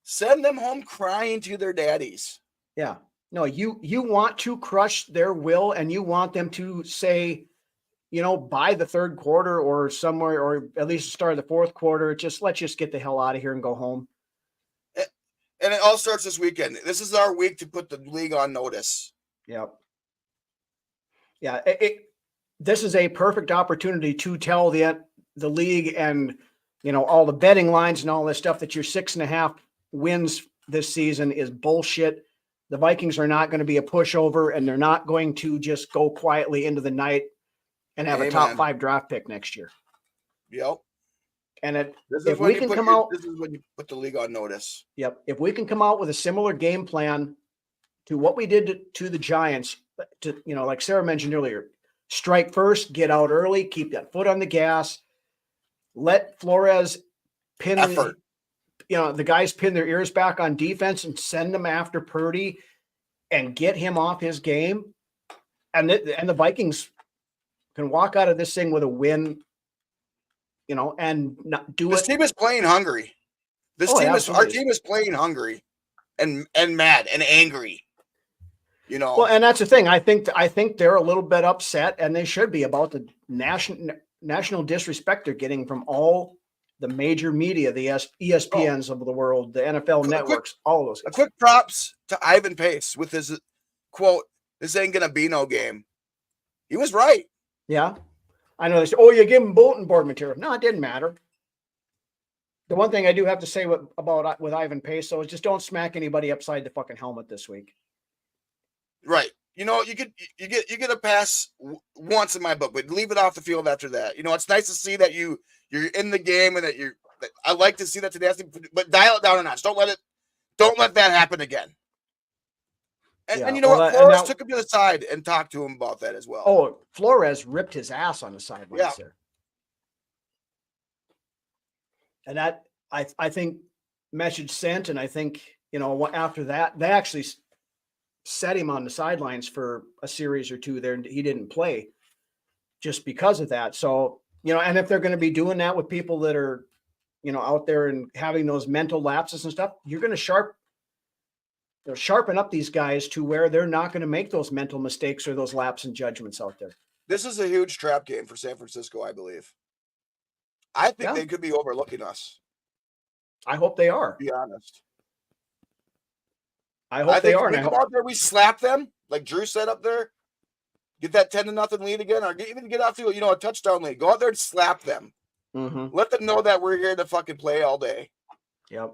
Speaker 3: Send them home crying to their daddies.
Speaker 2: Yeah. No, you want to crush their will and you want them to say, by the third quarter or somewhere, or at least the start of the fourth quarter, let's just get the hell out of here and go home.
Speaker 3: And it all starts this weekend. This is our week to put the league on notice.
Speaker 2: Yep. Yeah. This is a perfect opportunity to tell the league and, all the betting lines and all this stuff that your 6.5 wins this season is bullshit. The Vikings are not going to be a pushover, and they're not going to just go quietly into the night and have a top 5 draft pick next year.
Speaker 3: Yep.
Speaker 2: And if we can come out,
Speaker 3: this is when you put the league on notice.
Speaker 2: Yep. If we can come out with a similar game plan to what we did to the Giants, like Sarah mentioned earlier, strike first, get out early, keep that foot on the gas, let Flores pin
Speaker 3: effort.
Speaker 2: The guys pin their ears back on defense and send them after Purdy and get him off his game. And the Vikings can walk out of this thing with a win, and not do
Speaker 3: this
Speaker 2: it.
Speaker 3: This team is playing hungry. Our team is playing hungry and mad and angry.
Speaker 2: Well, and that's the thing. I think they're a little bit upset, and they should be, about the national disrespect they're getting from all the major media, the ESPNs of the world, the NFL networks, all of those guys.
Speaker 3: A quick props to Ivan Pace with his quote, "This ain't going to be no game." He was right.
Speaker 2: Yeah. I know they said, you give him bulletin board material. No, it didn't matter. The one thing I do have to say with Ivan Pace, though, is just don't smack anybody upside the fucking helmet this week.
Speaker 3: Right. You get a pass once in my book, but leave it off the field after that. It's nice to see that you're in the game and that I like to see that today, but dial it down a notch. Don't let that happen again. And Flores took him to the side and talked to him about that as well.
Speaker 2: Oh, Flores ripped his ass on the sidelines there. And that, I think, message sent, and I think, after that, they actually set him on the sidelines for a series or two there, and he didn't play just because of that. So, and if they're going to be doing that with people that are, out there and having those mental lapses and stuff, you're going to sharpen up these guys to where they're not going to make those mental mistakes or those lapse in judgments out there.
Speaker 3: This is a huge trap game for San Francisco, I believe. I think they could be overlooking us.
Speaker 2: I hope they are.
Speaker 3: To be honest.
Speaker 2: I hope they are.
Speaker 3: If we come out there, we slap them, like Drew said up there. Get that 10-0 lead again, or even get out to a touchdown lead. Go out there and slap them.
Speaker 2: Mm-hmm.
Speaker 3: Let them know that we're here to fucking play all day.
Speaker 2: Yep.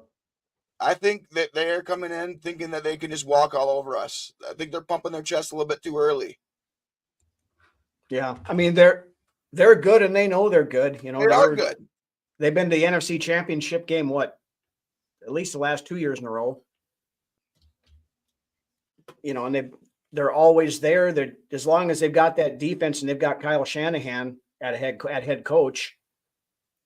Speaker 3: I think that they're coming in thinking that they can just walk all over us. I think they're pumping their chest a little bit too early.
Speaker 2: Yeah, I mean they're good and they know they're good. They
Speaker 3: are good.
Speaker 2: They've been to the NFC Championship game at least the last 2 years in a row. And they're always there. They're, as long as they've got that defense and they've got Kyle Shanahan at head coach,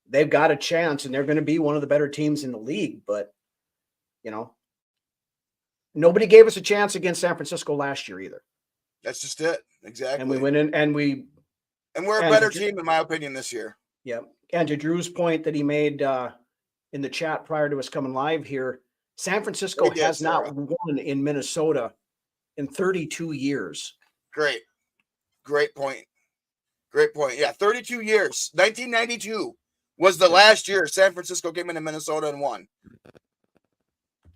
Speaker 2: they've got a chance, and they're going to be one of the better teams in the league. But nobody gave us a chance against San Francisco last year either.
Speaker 3: That's just it. Exactly.
Speaker 2: And we went in and we're
Speaker 3: a better team, in my opinion, this year.
Speaker 2: Yep. And to Drew's point that he made in the chat prior to us coming live here, San Francisco has not won in Minnesota in 32 years.
Speaker 3: Great point. Yeah, 32 years. 1992 was the last year San Francisco came into Minnesota and won.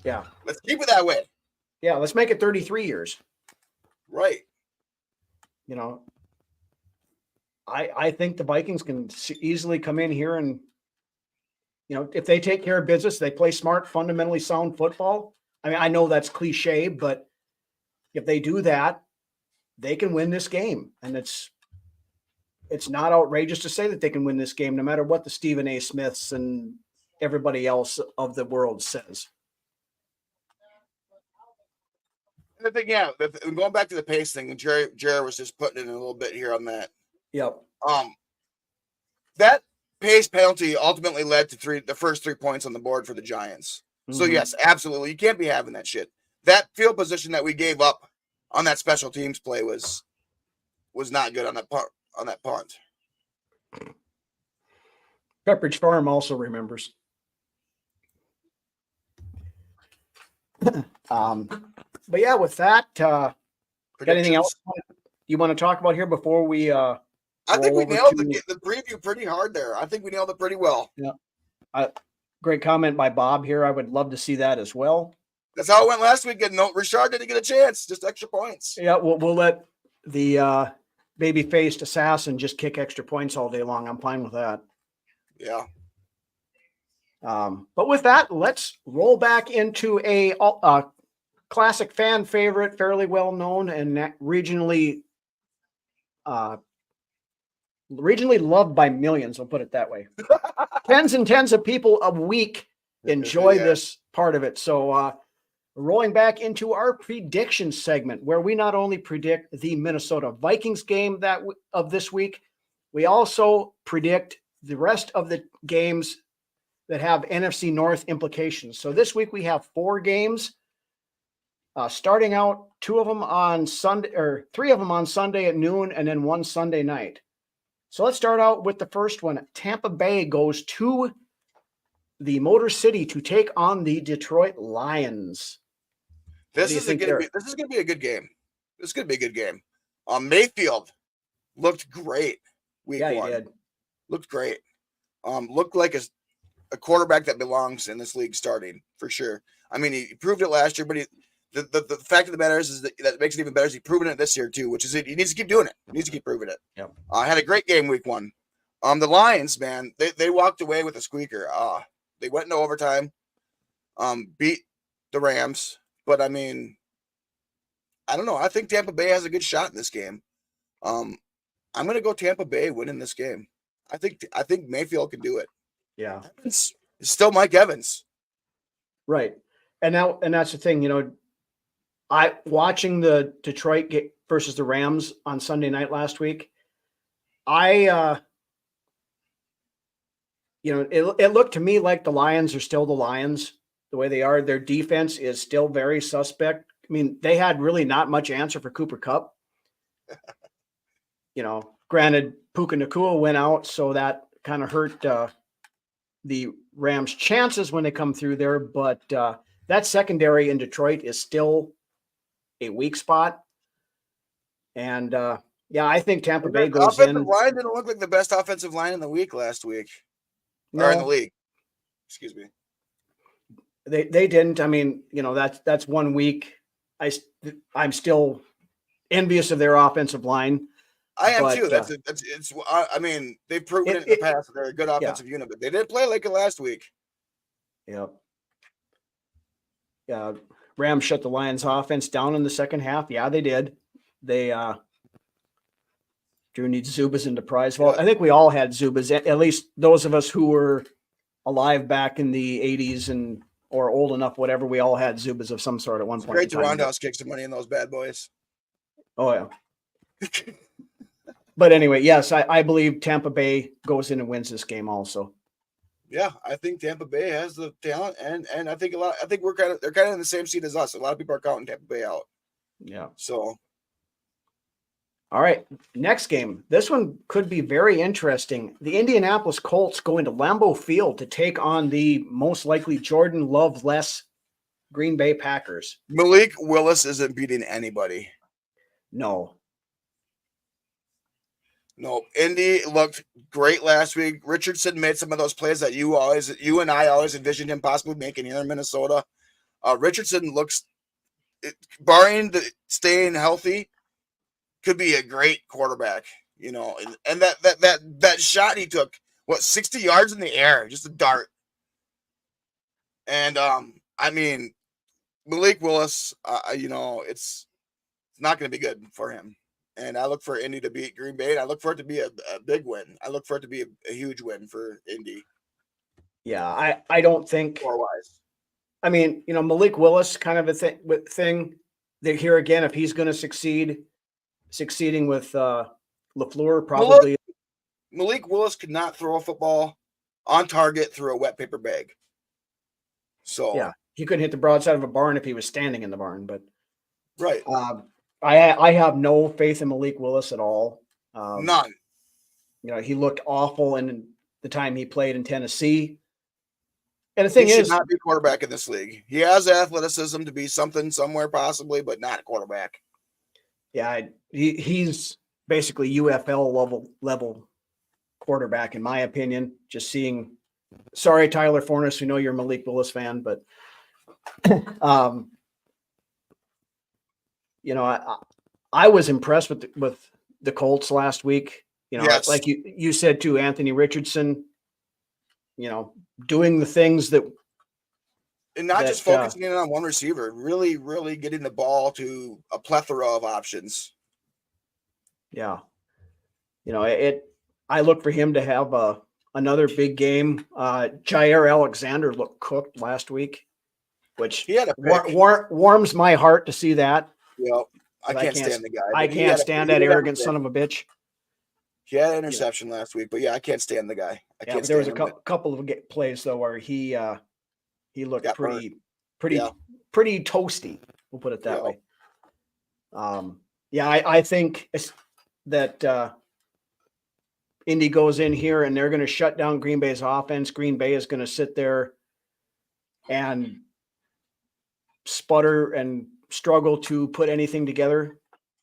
Speaker 2: Yeah.
Speaker 3: Let's keep it that way.
Speaker 2: Yeah, let's make it 33 years.
Speaker 3: Right.
Speaker 2: You know, I think the Vikings can easily come in here and, you know, if they take care of business, they play smart, fundamentally sound football. I mean, I know that's cliche, but if they do that, they can win this game. And it's not outrageous to say that they can win this game, no matter what the Stephen A. Smiths and everybody else of the world says.
Speaker 3: And the thing, yeah, going back to the pace thing, Jerry was just putting in a little bit here on that.
Speaker 2: Yep.
Speaker 3: That pace penalty ultimately led to the first 3 points on the board for the Giants. Mm-hmm. So yes, absolutely, you can't be having that shit. That field position that we gave up on that special teams play was not good on that punt.
Speaker 2: Pepperidge Farm also remembers. But yeah, with that, got anything else you want to talk about here before we? I
Speaker 3: think we nailed the preview pretty hard there. I think we nailed it pretty well.
Speaker 2: Yeah. Great comment by Bob here. I would love to see that as well.
Speaker 3: That's how it went last week. Richard didn't get a chance, just extra points.
Speaker 2: Yeah, we'll let the baby-faced assassin just kick extra points all day long. I'm fine with that.
Speaker 3: Yeah.
Speaker 2: But with that, let's roll back into a classic fan favorite, fairly well known and regionally loved by millions. I'll put it that way. Tens and tens of people a week enjoy this part of it. So rolling back into our prediction segment, where we not only predict the Minnesota Vikings game of this week, we also predict the rest of the games that have NFC North implications. So this week we have 4 games. Starting out, 2 of them on Sunday, or 3 of them on Sunday at noon, and then 1 Sunday night. So let's start out with the first one. Tampa Bay goes to the Motor City to take on the Detroit Lions.
Speaker 3: This is going to be a good game. This is going to be a good game. Mayfield looked great week 1. He did. Looked great. Looked like a quarterback that belongs in this league starting for sure. I mean, he proved it last year, but the fact of the matter is that makes it even better. He's proven it this year too, which is he needs to keep doing it. He needs to keep proving it.
Speaker 2: Yep.
Speaker 3: Had a great game week 1. The Lions, man, they walked away with a squeaker. They went into overtime, beat the Rams, but I mean, I don't know. I think Tampa Bay has a good shot in this game. I'm going to go Tampa Bay winning this game. I think Mayfield can do it.
Speaker 2: Yeah.
Speaker 3: It's still Mike Evans.
Speaker 2: Right. And that's the thing, you know, watching the Detroit versus the Rams on Sunday night last week, it looked to me like the Lions are still the Lions the way they are. Their defense is still very suspect. I mean, they had really not much answer for Cooper Kupp. You know, granted, Puka Nacua went out, so that kind of hurt the Rams' chances when they come through there. But that secondary in Detroit is still a weak spot. And I think Tampa Bay goes in.
Speaker 3: Offensive line didn't look like the best offensive line in the week last week.
Speaker 2: No.
Speaker 3: Or in the league. Excuse me.
Speaker 2: They didn't. I mean, you know, that's 1 week. I'm still envious of their offensive line.
Speaker 3: I am too. I mean, they've proven it in the past that they're a good offensive unit, but they didn't play like it last week.
Speaker 2: Yeah. Yeah. Rams shut the Lions offense down in the second half. Yeah, they did. They Drew needs Zubas into Prizeville. I think we all had Zubas, at least those of us who were alive back in the 80s or old enough, whatever, we all had Zubas of some sort at one point.
Speaker 3: Great to Roundhouse kick some money in those bad boys.
Speaker 2: Oh, yeah. But anyway, yes, I believe Tampa Bay goes in and wins this game also.
Speaker 3: Yeah, I think Tampa Bay has the talent, and I think they're kind of in the same seat as us. A lot of people are counting Tampa Bay out.
Speaker 2: Yeah.
Speaker 3: So
Speaker 2: All right, next game. This one could be very interesting. The Indianapolis Colts going to Lambeau Field to take on the most likely Jordan Love-less Green Bay Packers.
Speaker 3: Malik Willis isn't beating anybody.
Speaker 2: No.
Speaker 3: No, Indy looked great last week. Richardson made some of those plays that you and I always envisioned him possibly making here in Minnesota. Richardson looks, barring the staying healthy, could be a great quarterback. You know, and that shot he took, 60 yards in the air, just a dart. And I mean, Malik Willis, it's not going to be good for him. And I look for Indy to beat Green Bay. And I look for it to be a big win. I look for it to be a huge win for Indy.
Speaker 2: Yeah, I don't think.
Speaker 3: Score-wise.
Speaker 2: I mean, Malik Willis kind of a thing that here again, if he's going to succeeding with LaFleur, probably.
Speaker 3: Malik Willis could not throw a football on target through a wet paper bag. So
Speaker 2: yeah, he couldn't hit the broadside of a barn if he was standing in the barn. But
Speaker 3: right,
Speaker 2: I have no faith in Malik Willis at all.
Speaker 3: None.
Speaker 2: He looked awful in the time he played in Tennessee. And the thing
Speaker 3: he
Speaker 2: is,
Speaker 3: should not be quarterback in this league. He has athleticism to be something somewhere possibly, but not a quarterback.
Speaker 2: Yeah, he's basically UFL level quarterback, in my opinion. Just seeing, sorry, Tyler Fornes, we know you're a Malik Willis fan, but I was impressed with the Colts last week.
Speaker 3: Yes.
Speaker 2: Like you said too, Anthony Richardson. Doing the things that,
Speaker 3: and not just focusing in on one receiver, really, really getting the ball to a plethora of options.
Speaker 2: Yeah. I look for him to have another big game. Jair Alexander looked cooked last week, which
Speaker 3: he had a
Speaker 2: warms my heart to see that.
Speaker 3: Yeah, I can't stand the guy.
Speaker 2: I can't stand that arrogant son of a bitch.
Speaker 3: He had an interception last week, but yeah, I can't stand the guy.
Speaker 2: There was a couple of plays though where he looked pretty toasty. We'll put it that way. I think that Indy goes in here and they're going to shut down Green Bay's offense. Green Bay is going to sit there and sputter and struggle to put anything together,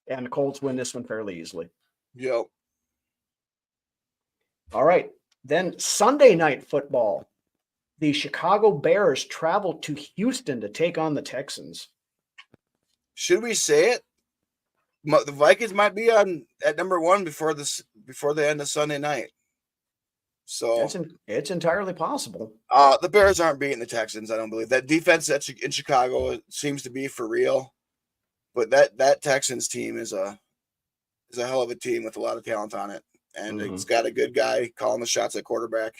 Speaker 2: and the Colts win this one fairly easily.
Speaker 3: Yep.
Speaker 2: All right. Then Sunday night football. The Chicago Bears travel to Houston to take on the Texans. Should
Speaker 3: we say it? The Vikings might be at number 1 before the end of Sunday night. So
Speaker 2: it's entirely possible.
Speaker 3: The Bears aren't beating the Texans. I don't believe that defense in Chicago seems to be for real, but that Texans team is a hell of a team with a lot of talent on it. And it's got a good guy calling the shots at quarterback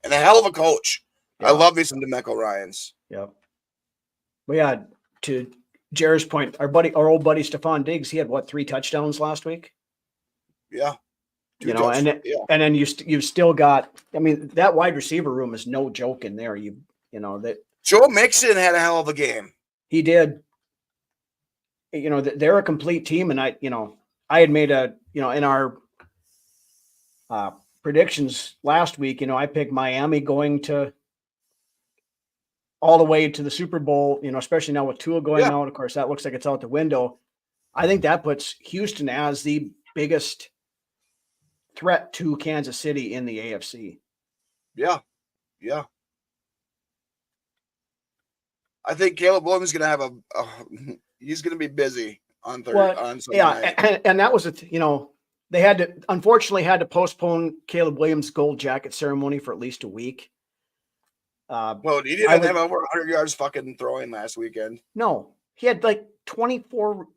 Speaker 3: and a hell of a coach. Yeah. I love me some DeMeco Ryans.
Speaker 2: Yep. Well, yeah, to Jared's point, our old buddy Stephon Diggs, he had 3 touchdowns last week?
Speaker 3: Yeah.
Speaker 2: And then you've still got, I mean, that wide receiver room is no joke in there. That
Speaker 3: Joe Mixon had a hell of a game.
Speaker 2: He did. They're a complete team, and I had made in our predictions last week, I picked Miami going to all the way to the Super Bowl, especially now with Tua going out. Of course, that looks like it's out the window. I think that puts Houston as the biggest threat to Kansas City in the AFC.
Speaker 3: Yeah. Yeah. I think Caleb Williams is going to have he's going to be busy on Thursday. On Sunday night.
Speaker 2: And that was they unfortunately had to postpone Caleb Williams' gold jacket ceremony for at least a week.
Speaker 3: Well, he didn't have over 100 yards fucking throwing last weekend.
Speaker 2: No, he had 24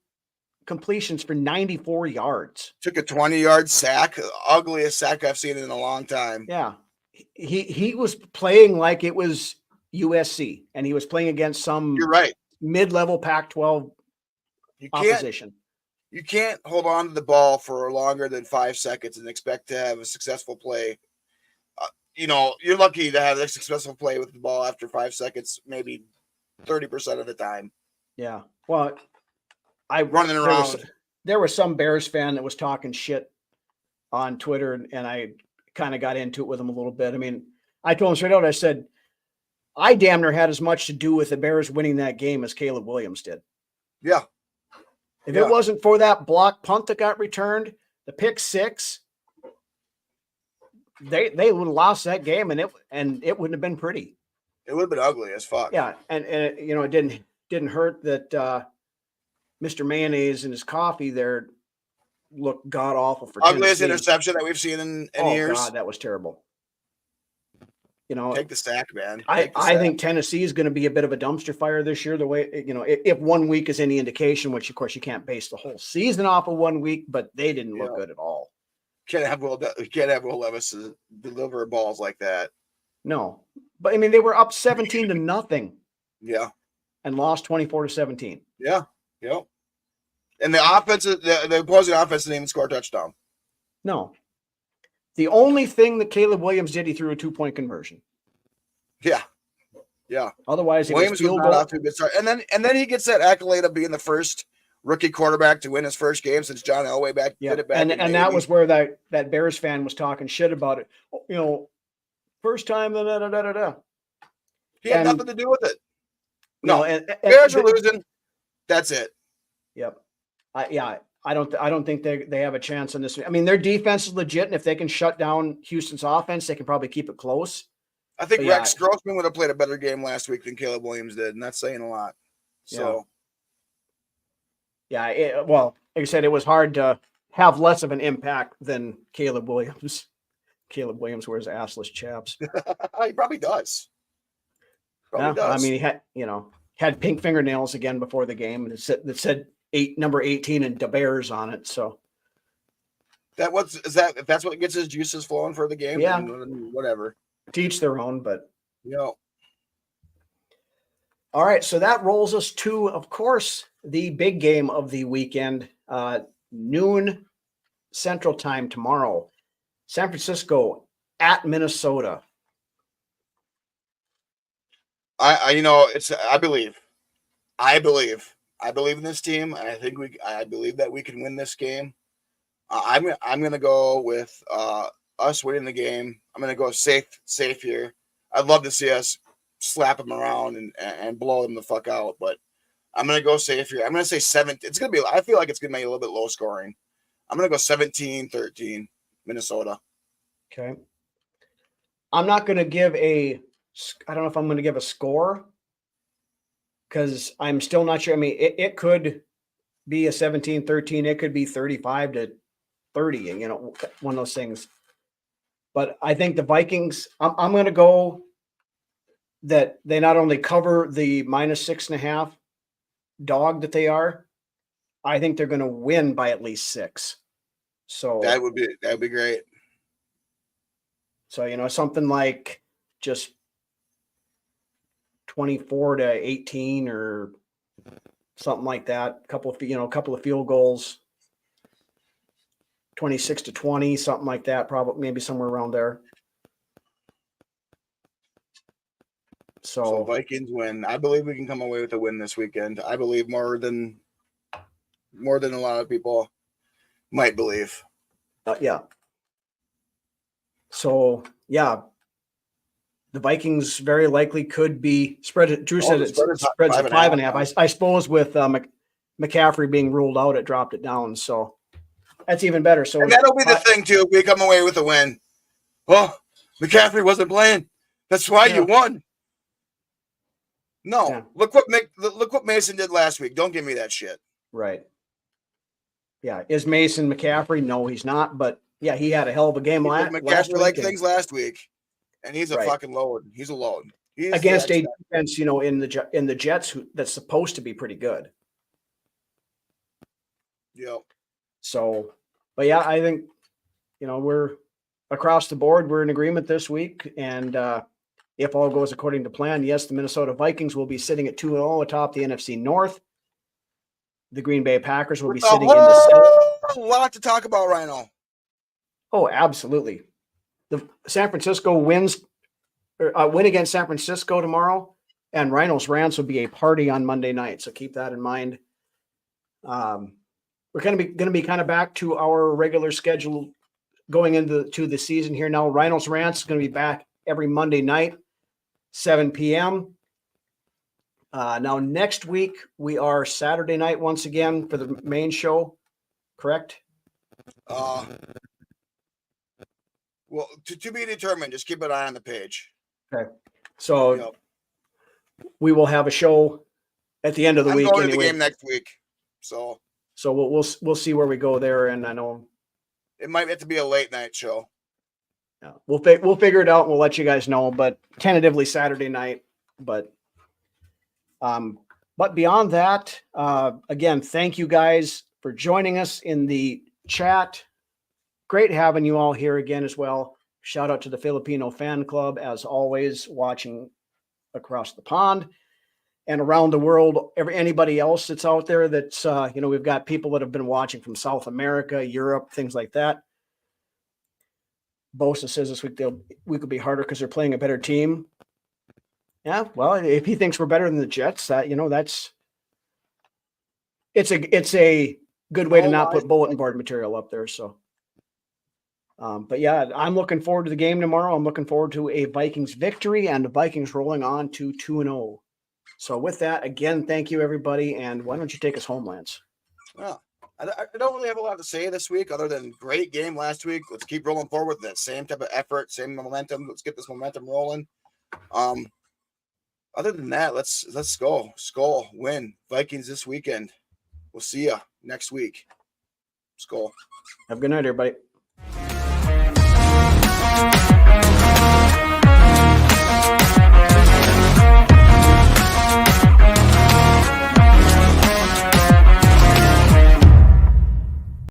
Speaker 2: completions for 94 yards.
Speaker 3: Took a 20-yard sack, ugliest sack I've seen in a long time.
Speaker 2: Yeah, he was playing like it was USC, and he was playing against some mid-level Pac-12 opposition.
Speaker 3: You can't hold on to the ball for longer than 5 seconds and expect to have a successful play. You're lucky to have a successful play with the ball after 5 seconds, maybe 30% of the time.
Speaker 2: Yeah. Well,
Speaker 3: running around.
Speaker 2: there was some Bears fan that was talking shit on Twitter, and I kind of got into it with him a little bit. I mean, I told him straight out, I said, I damn near had as much to do with the Bears winning that game as Caleb Williams did.
Speaker 3: Yeah.
Speaker 2: If it wasn't for that block punt that got returned, the pick six, they would have lost that game, and it wouldn't have been pretty.
Speaker 3: It would have been ugly as fuck.
Speaker 2: Yeah, and it didn't hurt that Mr. Mayonnaise and his coffee there looked god awful for
Speaker 3: ugliest
Speaker 2: Tennessee.
Speaker 3: Interception that we've seen in years.
Speaker 2: Oh God, that was terrible.
Speaker 3: Take the sack, man.
Speaker 2: I think Tennessee is going to be a bit of a dumpster fire this year. The way if 1 week is any indication, which of course you can't base the whole season off of 1 week, but they didn't look good at all.
Speaker 3: Can't have Will Levis deliver balls like that.
Speaker 2: No, but I mean they were up 17-0.
Speaker 3: Yeah,
Speaker 2: and lost 24-17.
Speaker 3: Yeah, yep. And the offense, the opposing offense didn't even score a touchdown.
Speaker 2: No. The only thing that Caleb Williams did, he threw a 2-point conversion.
Speaker 3: Yeah.
Speaker 2: Otherwise,
Speaker 3: Williams was not off to a good start. And then he gets that accolade of being the first rookie quarterback to win his first game since John Elway did it back.
Speaker 2: And that was where that Bears fan was talking shit about it. First time.
Speaker 3: He had nothing to do with it.
Speaker 2: No,
Speaker 3: Bears are losing. That's it.
Speaker 2: Yep. I don't think they have a chance on this. I mean, their defense is legit, and if they can shut down Houston's offense, they can probably keep it close.
Speaker 3: I think Rex Grossman would have played a better game last week than Caleb Williams did, and that's saying a lot. So,
Speaker 2: well, like I said, it was hard to have less of an impact than Caleb Williams. Caleb Williams wears assless chaps.
Speaker 3: He probably does.
Speaker 2: Does. I mean, he had pink fingernails again before the game, and it said number 18 and DeBears on it. So
Speaker 3: if that's what gets his juices flowing for the game, then whatever.
Speaker 2: Teach their own, but
Speaker 3: all
Speaker 2: right. So that rolls us to, of course, the big game of the weekend, noon Central Time tomorrow. San Francisco at Minnesota.
Speaker 3: I believe in this team, and I believe that we can win this game. I'm going to go with us winning the game. I'm going to go safe here. I'd love to see us slap them around and blow them the fuck out, but I'm going to go safe here. I'm going to say 7. I feel like it's going to be a little bit low scoring. I'm going to go 17-13 Minnesota.
Speaker 2: Okay. I'm not going to give I don't know if I'm going to give a score, because I'm still not sure. I mean, it could be a 17-13. It could be 35-30, one of those things. But I think the Vikings, I'm going to go that they not only cover the -6.5 dog that they are, I think they're going to win by at least 6. So
Speaker 3: that would be great.
Speaker 2: So, something like just 24-18 or something like that. A couple of field goals, 26-20, something like that. Probably maybe somewhere around there. So
Speaker 3: Vikings win. I believe we can come away with a win this weekend. I believe more than a lot of people might believe.
Speaker 2: Yeah. So the Vikings very likely could be spread. Drew said it spreads at 5.5. I suppose with McCaffrey being ruled out, it dropped it down. So that's even better. So
Speaker 3: and that'll be the thing too. If we come away with a win, McCaffrey wasn't playing. That's why you won. No, look what Mason did last week. Don't give me that shit.
Speaker 2: Right. Yeah, is Mason McCaffrey? No, he's not. But yeah, he had a hell of a game last week.
Speaker 3: McCaffrey things last week. And he's a fucking load. He's a load. He's
Speaker 2: against a defense, in the Jets that's supposed to be pretty good.
Speaker 3: Yep.
Speaker 2: So, but yeah, I think we're across the board. We're in agreement this week, and if all goes according to plan, yes, the Minnesota Vikings will be sitting at 2-0 atop the NFC North. The Green Bay Packers will be sitting in the
Speaker 3: South. A lot to talk about right now.
Speaker 2: Oh, absolutely. The San Francisco win against San Francisco tomorrow, and Rhinos Rants will be a party on Monday night. So keep that in mind. we're going to be kind of back to our regular schedule going into the season here now. Rhinos Rants is going to be back every Monday night, 7 p.m. Now next week we are Saturday night once again for the main show, correct?
Speaker 3: Well, to be determined. Just keep an eye on the page.
Speaker 2: Okay. So
Speaker 3: Yep.
Speaker 2: we will have a show at the end of the week
Speaker 3: going
Speaker 2: anyway.
Speaker 3: To the game next week, so
Speaker 2: we'll see where we go there, and I know
Speaker 3: it might have to be a late night show.
Speaker 2: Yeah, we'll figure it out. And we'll let you guys know, but tentatively Saturday night. But beyond that, again, thank you guys for joining us in the chat. Great having you all here again as well. Shout out to the Filipino fan club, as always, watching across the pond and around the world. Anybody else that's out there that's, we've got people that have been watching from South America, Europe, things like that. Bosa says this week we could be harder because they're playing a better team. Yeah, well, if he thinks we're better than the Jets, it's a good way to not put bulletin board material up there. So, but yeah, I'm looking forward to the game tomorrow. I'm looking forward to a Vikings victory and the Vikings rolling on to 2-0. So with that, again, thank you everybody. And why don't you take us home, Lance?
Speaker 3: Well, I don't really have a lot to say this week other than great game last week. Let's keep rolling forward with that same type of effort, same momentum. Let's get this momentum rolling. Other than that, let's go. Skol, win. Vikings this weekend. We'll see you next week. Skol.
Speaker 2: Have a good night, everybody.